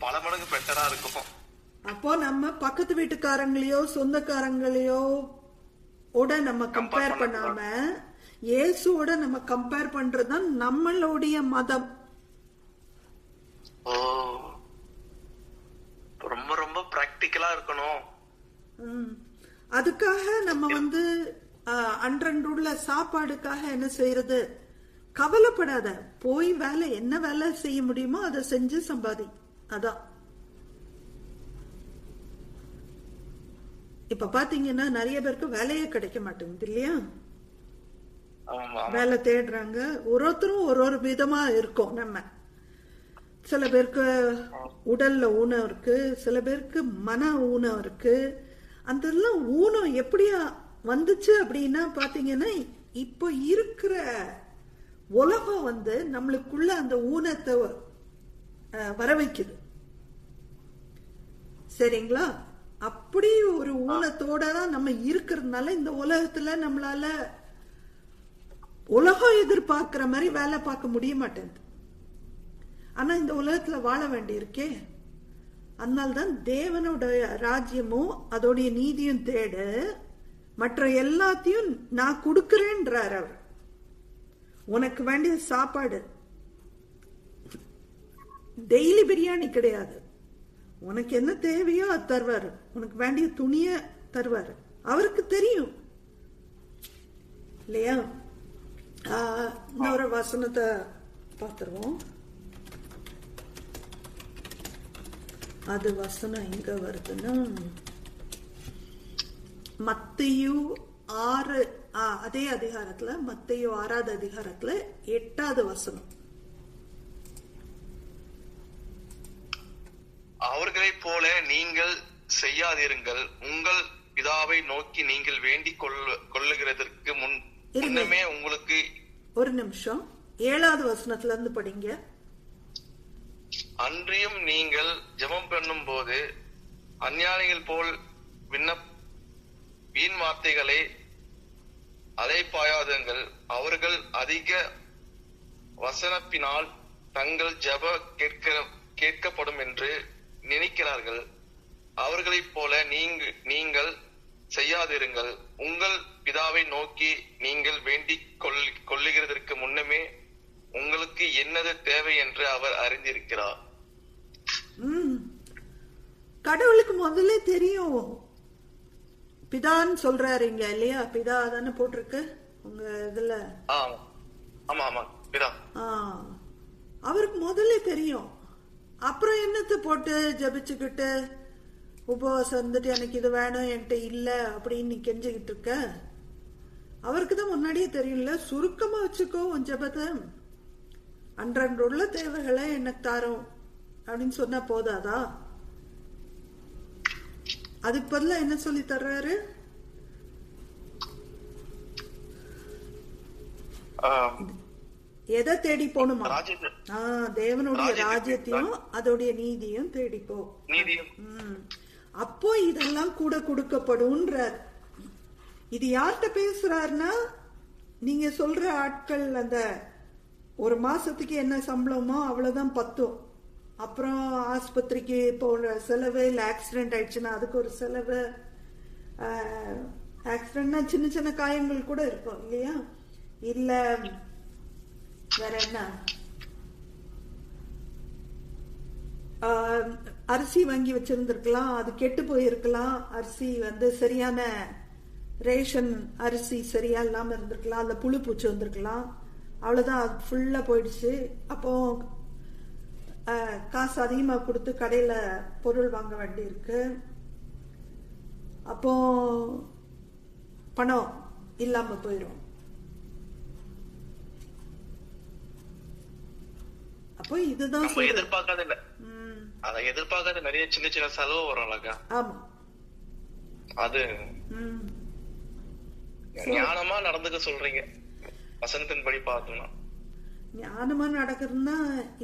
[SPEAKER 2] பல மடங்கு பெட்டரா இருக்கும்.
[SPEAKER 1] அப்போ நம்ம பக்கத்து வீட்டுக்காரங்களையோ சொந்தக்காரங்களையோ நம்ம கம்பேர் பண்ணாம இயேசுவோட நம்ம கம்பேர் பண்றதுதான் நம்மளுடைய மதம்.
[SPEAKER 2] ரொம்ப ரொம்ப பிராக்டிகலா இருக்கணும்.
[SPEAKER 1] அதுக்காக நம்ம அன்றன்றுள்ள சாப்பாடுக்காக என்ன செய்யறது? கவலைப்படாத, போய் என்ன வேலை செய்ய முடியுமோ அதை செஞ்சு சம்பாதி. அதான் இப்ப பாத்தீங்கன்னா நிறைய பேருக்கு வேலையே கிடைக்க மாட்டேங்குது இல்லையா? வேலை தேடுறாங்க. ஒருத்தரும் ஒரு விதமா இருக்கும். நம்ம சில பேருக்கு உடல்ல ஊனம் இருக்கு, சில பேருக்கு மன ஊனம் இருக்கு. அந்த ஊனம் எப்படியா வந்துச்சு அப்படின்னா பாத்தீங்கன்னா, இப்போ இருக்கிற உலகம் நம்மளுக்குள்ள அந்த ஊனத்தை வர வைக்குது. சரிங்களா? அப்படி ஒரு ஊனத்தோட தான் நம்ம இருக்கிறதுனால இந்த உலகத்துல நம்மளால உலகம் எதிர்பார்க்கிற மாதிரி வேலை பார்க்க முடிய மாட்டேங்குது. ஆனா இந்த உலகத்துல வாழ வேண்டி இருக்கே. அதனால்தான் தேவனோட ராஜ்யமும் அதோடைய நீதியும் தேடு, மற்ற எல்லாத்தையும் நான் கொடுக்கிறேன்றார் அவர். உனக்கு வேண்டிய சாப்பாடு டெய்லி பிரியாணி கிடையாது. உனக்கு என்ன தேவையோ அது தருவாரு. உனக்கு வேண்டிய துணிய தருவாரு. அவருக்கு தெரியும் இல்லையா? இன்னொரு வசனத்தை பார்த்துருவோம். அது வசனம் எங்க வருதுன்னா மத்தேயு 6 அதே அதிகாரத்துல, மத்தேயு 6வது அதிகாரத்துல 8வது வசனம்.
[SPEAKER 2] அவர்களைப் போல நீங்கள் செய்யாதிருங்கள். உங்கள் பிதாவை நோக்கி நீங்கள் வேண்டிக் கொள்ளுகிறதற்கு முன்னமே உங்களுக்கு.
[SPEAKER 1] ஒரு நிமிஷம், 7வது வசனத்துல இருந்து படிங்க.
[SPEAKER 2] அன்றியும் நீங்கள் ஜெபம் பண்ணும் போது அஞ்ஞானிகள் போல் வீண் வார்த்தைகளை அலைபாயாதுங்கள். அவர்கள் அதிக வசனத்தினால் தங்கள் ஜெப கேட்கப்படும் என்று நினைக்கிறார்கள். அவர்களைப் போல நீங்கள் செய்யாதிருங்கள். உங்கள் பிதாவை நோக்கி நீங்கள் வேண்டிக் கொள்ளுகிறதற்கு முன்னமே உங்களுக்கு என்னது தேவை என்று அவர் அறிந்திருக்கிறார்.
[SPEAKER 1] கடவுளுக்கு முதல்ல தெரியும். பிதான்னு சொல்றாருங்க இல்லையா? பிதா தானே போட்டிருக்கு உங்க இதுல.
[SPEAKER 2] ஆமா ஆமா, பிதா.
[SPEAKER 1] அவருக்கு முதல்ல தெரியும். அப்புறம் என்னத்தை போட்டு ஜபிச்சுக்கிட்டு உபவாசம் இருந்துட்டு எனக்கு இது வேணும் என்கிட்ட இல்ல அப்படின்னு நீ கெஞ்சிக்கிட்டு இருக்க? அவருக்கு தான் முன்னாடியே தெரியும்ல. சுருக்கமா வச்சுக்கோ உன் ஜபத்தை. அன்றன்று உள்ள தேவைகளை எனக்கு தாரும் அப்படின்னு சொன்னா போதாதா? அதுக்கு பதிலா என்ன சொல்லி தர்றாரு? எதை தேடி போகணுமா? தேவனுடைய ராஜ்யத்தையும் அதோடைய நீதியும் தேடிப்போ. அப்போ இதெல்லாம் கூட கொடுக்கப்படும்ன்றார். இது யார்கிட்ட பேசுறாருன்னா, நீங்க சொல்ற ஆட்கள் அந்த ஒரு மாசத்துக்கு என்ன சம்பளமோ அவ்வளவுதான் பத்தும். அப்புறம் ஆஸ்பத்திரிக்கு போற செலவு, இல்ல ஆக்சிடென்ட் ஆயிடுச்சுன்னா அதுக்கு ஒரு செலவு. ஆக்சிடென்ட்னா சின்ன சின்ன காயங்கள் கூட இருக்கும் இல்லையா? இல்ல வேற என்ன, அரிசி வாங்கி வச்சிருந்திருக்கலாம், அது கெட்டு போயிருக்கலாம். அரிசி சரியான ரேஷன் அரிசி சரியா இல்லாம இருந்திருக்கலாம், அந்த புழு பூச்சி வந்திருக்கலாம். அவ்வளவுதான், அது ஃபுல்லா போயிடுச்சு. அப்போ காசு அதிகமா கொடுத்து கடையில பொருள் வாங்க வேண்டி இருக்கு. அப்போ பணம் இல்லாம போயிடும். அப்போ இதுதான்
[SPEAKER 2] எதிர்பார்க்காத இல்ல, அதை எதிர்பார்க்காத நிறைய சின்ன சின்ன செலவு வரும்.
[SPEAKER 1] ஆமா,
[SPEAKER 2] அது ஞானமா நடந்துக்க சொல்றீங்க. வசனத்தின் படி பார்த்தோம்னா
[SPEAKER 1] ஞானமா நடக்கிறதுனா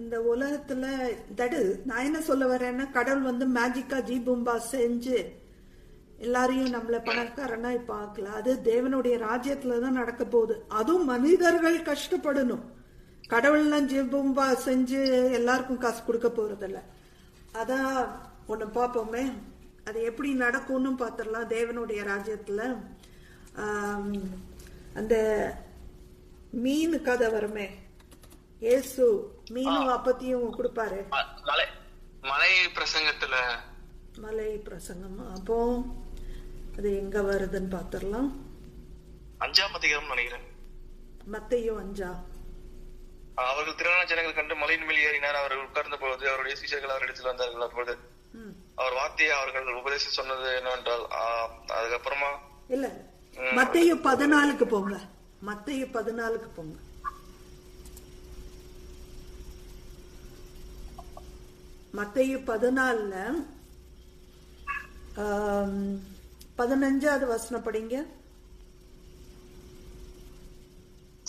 [SPEAKER 1] இந்த உலகத்துல நான் என்ன சொல்ல வரேன்னா, கடவுள் மேஜிக்கா ஜீபூம்பா செஞ்சு எல்லாரையும் நம்மள பணக்காரனா பார்க்கல. அது தேவனுடைய ராஜ்யத்துலதான் நடக்க போகுது. அதுவும் மனிதர்கள் கஷ்டப்படணும். கடவுள்லாம் ஜீபூம்பா செஞ்சு எல்லாருக்கும் காசு கொடுக்க போறதில்ல. அதான் ஒண்ணு பார்ப்போமே, அது எப்படி நடக்கும்னு பாத்திரலாம். தேவனுடைய ராஜ்யத்துல அந்த மீன் கதை வருமே, இயேசு மீனும் அப்பத்தையும் கொடுப்பாரு
[SPEAKER 2] மலை பிரசங்கத்துல.
[SPEAKER 1] மலை பிரசங்கமா? அப்போ அது எங்க வருதுன்னு பாத்திரலாம்.
[SPEAKER 2] 5ஆம் அதிகாரம் நினைக்கிறேன்.
[SPEAKER 1] மத்தேயு 5.
[SPEAKER 2] அவர்கள் திரளான ஜனங்கள் கண்டு மலையின் மேல் ஏறினார். அவர்கள் உட்கார்ந்த பொழுது அவருடைய சீஷர்கள் அவரிடத்தில் வந்தார்கள். அப்பொழுது அவர் வார்த்தையை அவர்கள் உபதேசம் சொன்னது என்னவென்றால், அதுக்கப்புறமா
[SPEAKER 1] இல்ல மத்தேயு 14 போங்க. மத்தேயு 14 போங்க. மத்தேயு 14 15வது வசனம் படிங்க.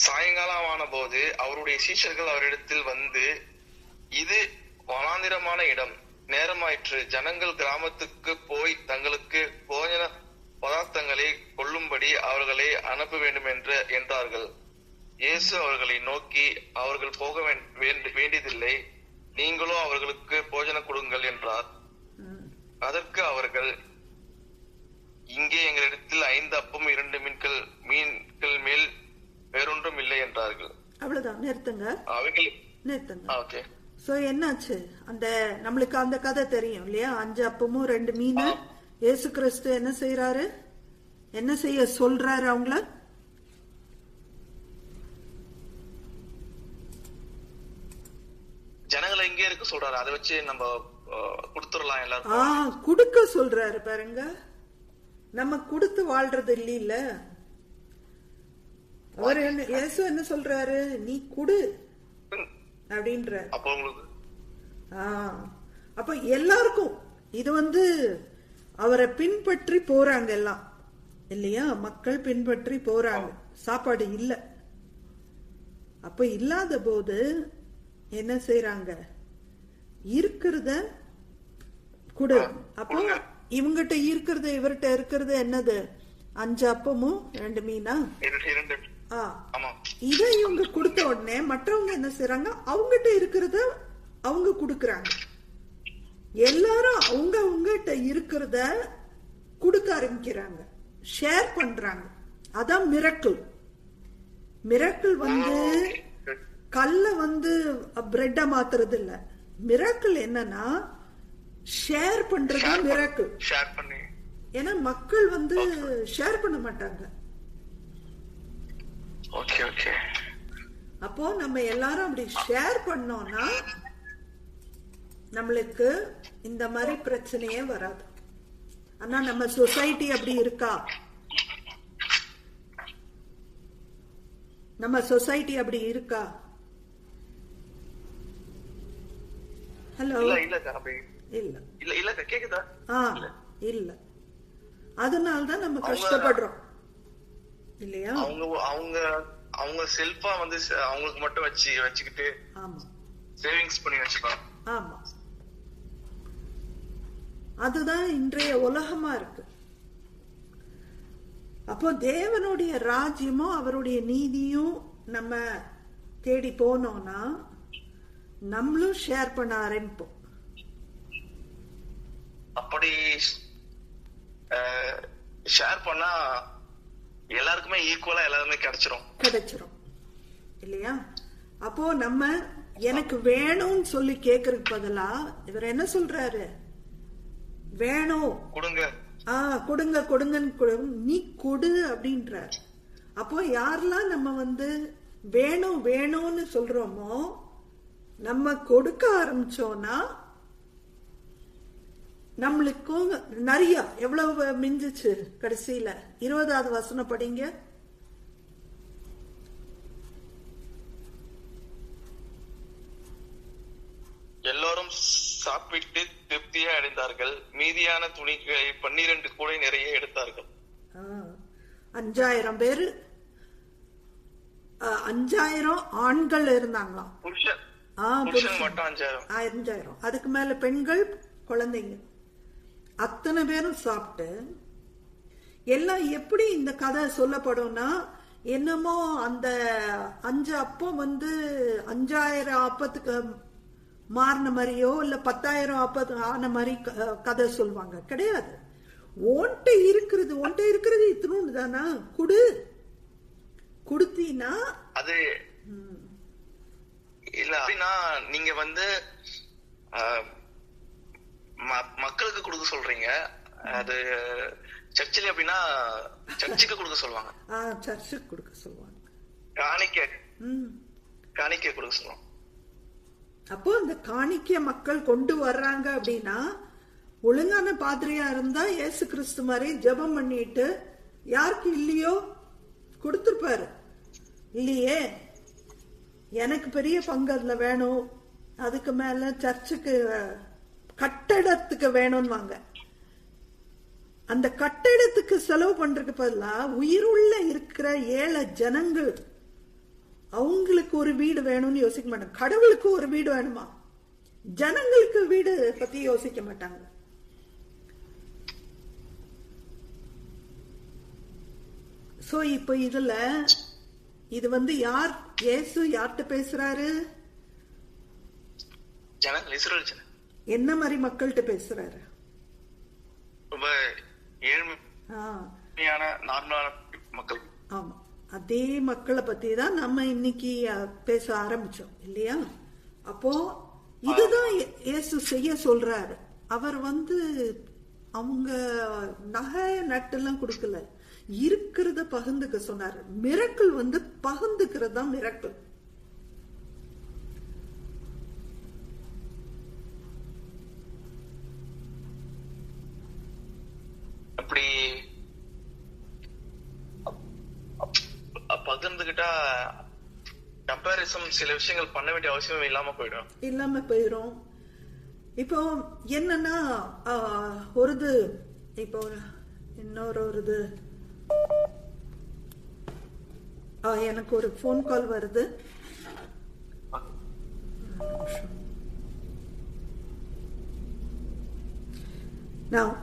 [SPEAKER 2] சாயங்காலமான போது அவருடைய சீஷர்கள் அவரிடத்தில் வந்து, இது வனாந்திரமான இடம், நேரமாயிற்று, ஜனங்கள் கிராமத்துக்கு போய் தங்களுக்கு போஜன பதார்த்தங்களை கொள்ளும்படி அவர்களை அனுப்ப வேண்டும் என்றார்கள். இயேசு அவர்களை நோக்கி, அவர்கள் போக வேண்டியதில்லை, நீங்களோ அவர்களுக்கு போஜனம் கொடுங்கள் என்றார். அதற்கு அவர்கள், இங்கே எங்களிடத்தில் 5 அப்பம் 2 மீன்கள் மேல் வேறொன்றும் இல்லை என்றார்கள்.
[SPEAKER 1] அவ்வளவுதான், நிறுத்துங்க. நிறுத்துங்க.
[SPEAKER 2] ஓகே.
[SPEAKER 1] சோ என்னாச்சு? அந்த நம்மளுக்கு அந்த கதை தெரியும் இல்லையா? 5 அப்பமும் 2 மீன். இயேசு கிறிஸ்து என்ன செய்யறாரு? என்ன செய்ய சொல்றாரு அவங்கள?
[SPEAKER 2] ஜனங்களை எங்கே இருக்க சொல்றாரு. அதை வச்சு நம்ம கொடுத்துடலாம் எல்லாரும்.
[SPEAKER 1] குடுக்க சொல்றாரு பாருங்க. நம்ம கொடுத்து வாழ்றது இல்ல. அவர் இயேசு என்ன சொல்றாரு? நீ குடு அப்படின்ற. அப்ப எல்லாருக்கும் இது அவரை பின்பற்றி போறாங்க எல்லாம் இல்லையா? மக்கள் பின்பற்றி போறாங்க. சாப்பாடு இல்ல. அப்ப இல்லாத போது என்ன செய்யறாங்க? இருக்கிறத குடு. அப்போ இவங்கிட்ட இருக்கிறது, இவர்கிட்ட இருக்கிறது என்னது? 5 அப்பமும் 2 மீனா? இதை இவங்க கொடுத்த உடனே மற்றவங்க என்ன செய்யறாங்க? அவங்ககிட்ட இருக்கிறத அவங்க கொடுக்கறாங்க. எல்லாரும் அவங்ககிட்ட இருக்கிறத கொடுக்க ஆரம்பிக்கிறாங்க, ஷேர் பண்றாங்க. அதான் மிரக்கிள். மிரக்கிள் கல்ல பிரெட்டா மாத்துறது இல்ல. மிரக்கிள் என்னன்னா ஷேர் பண்றது மிரக்கிள். ஏன்னா மக்கள் ஷேர் பண்ண மாட்டாங்க. அப்போ நம்ம எல்லாரும் அப்படி ஷேர் பண்ணோம்னா நம்மளுக்கு இந்த மாதிரி பிரச்சனையே வராது. ஆனா நம்ம சொசைட்டி அப்படி இருக்கா? நம்ம சொசைட்டி அப்படி இருக்கா? ஹலோ? இல்ல. இல்ல. அதனால்தான் நம்ம கஷ்டப்படுறோம் இல்லையா?
[SPEAKER 2] அவங்க செல்ஃபா அவங்களுக்கு மட்டும் வச்சுக்கிட்டு சேவிங்ஸ் பண்ணி வச்சுக்கலாம்.
[SPEAKER 1] ஆமா, அதுதான் இன்றைய உலகமா இருக்கு. அப்போ தேவனுடைய ராஜ்யமும் அவருடைய நீதியும் நம்ம தேடி போனோம்னா நம்மளும் ஷேர் பண்ண ஆரம்பிப்போம்.
[SPEAKER 2] அப்படி ஷேர் பண்ணா எல்லாருக்குமே ஈக்குவலா எல்லாருமே கிடைச்சிரும்
[SPEAKER 1] இல்லையா? அப்போ நம்ம எனக்கு வேணும்னு சொல்லி கேக்குறதுக்கு பதிலா இவர் என்ன சொல்றாரு? வேணும்,
[SPEAKER 2] கொடுங்க,
[SPEAKER 1] கொடுங்கன்னு நீ கொடு அப்படின்றார். அப்போ யாரெல்லாம் நம்ம வேணும் வேணும்னு சொல்றோமோ நம்ம கொடுக்க ஆரம்பிச்சோம்னா நம்மளுக்கும் நிறைய எவ்வளவு மிஞ்சிச்சு கடைசியில. 20வது வசனம் படிங்க.
[SPEAKER 2] எல்லோரும் சாப்பிட்டு திருப்தியா அடைந்தார்கள். மீதியான துணிகளை 12 கூடை நிறைய எடுத்தார்கள்.
[SPEAKER 1] 5000 பேரு, 5000 ஆண்கள் இருந்தாங்களாம்.
[SPEAKER 2] புருஷன் மட்டும்
[SPEAKER 1] 5000. அதுக்கு மேல பெண்கள், குழந்தைங்க அத்தனை பேரும் சாப்பிட்டு எல்லாம். எப்படி இந்த கதை சொல்லப்படும்னா என்னமோ அந்த 5 அப்பம் 5000 அப்பத்துக்கு மாறின மாதிரியோ இல்ல 10,000 அப்பத்து ஆன மாதிரி கதை சொல்லுவாங்க. கிடையாது. ஒன்ட்ட இருக்கிறது இத்தனோண்டு தானா? குடுத்தீனா
[SPEAKER 2] அது இல்ல. அப்படின்னா நீங்க மக்களுக்கு கொடுக்க சொல்றீங்க. அது சர்ச்சில் அப்படின்னா சர்ச்சுக்கு கொடுக்க சொல்லுவாங்க.
[SPEAKER 1] சர்ச்சுக்கு கொடுக்க சொல்லுவாங்க.
[SPEAKER 2] காணிக்கை கொடுக்க சொல்றோம்.
[SPEAKER 1] அப்போ அந்த காணிக்கை மக்கள் கொண்டு வர்றாங்க அப்படின்னா ஒழுங்கான பாதிரியா இருந்தா இயேசு கிறிஸ்து மாதிரி ஜெபம் பண்ணிட்டு யாருக்கு இல்லையோ கொடுத்துருப்பாரு இல்லையே. எனக்கு பெரிய பங்கு அதுல வேணும், அதுக்கு மேல சர்ச்சுக்கு கட்டடத்துக்கு வேணும்வாங்க. அந்த கட்டடத்துக்கு செலவு பண்றதுக்கு பதிலா உயிருள்ள இருக்கிற ஏழை ஜனங்கள் அவங்களுக்கு ஒரு வீடு வேணும்னு யோசிக்க மாட்டாங்க. கடவுளுக்கு ஒரு வீடு வேணுமா, ஜனங்களுக்கு வீடு பத்தி யோசிக்க மாட்டாங்க. சோ இப்ப இதுல இது யார் இயேசு யார்கிட்ட பேசுறாரு? என்ன மாதிரி மக்கள்கிட்ட பேசுறாரு?
[SPEAKER 2] ரொம்ப ஏழ்மையான நார்மலான மக்கள்.
[SPEAKER 1] ஆமா, அதே மக்களை பத்தி தான் நம்ம இன்னைக்கு பேச ஆரம்பிச்சோம் இல்லையா? அப்போ இதுதான் இயேசு செய்ய சொல்றாரு. அவர் அவங்க நகை நட்டெல்லாம் கொடுக்கல, இருக்கிறத பகிர்ந்துக்க சொன்னாரு. மிரக்கல் பகிர்ந்துக்கிறது தான் மிரக்கல்.
[SPEAKER 2] அப்படி பகிர்ந்துகிட்டா கம்பேரிசன் சில விஷயங்கள் பண்ண வேண்டிய அவசியம் இல்லாம போயிடும். இப்போ என்னன்னா இப்போ இன்னொரு எனக்கு ஒரு போன் கால் வருது. நான்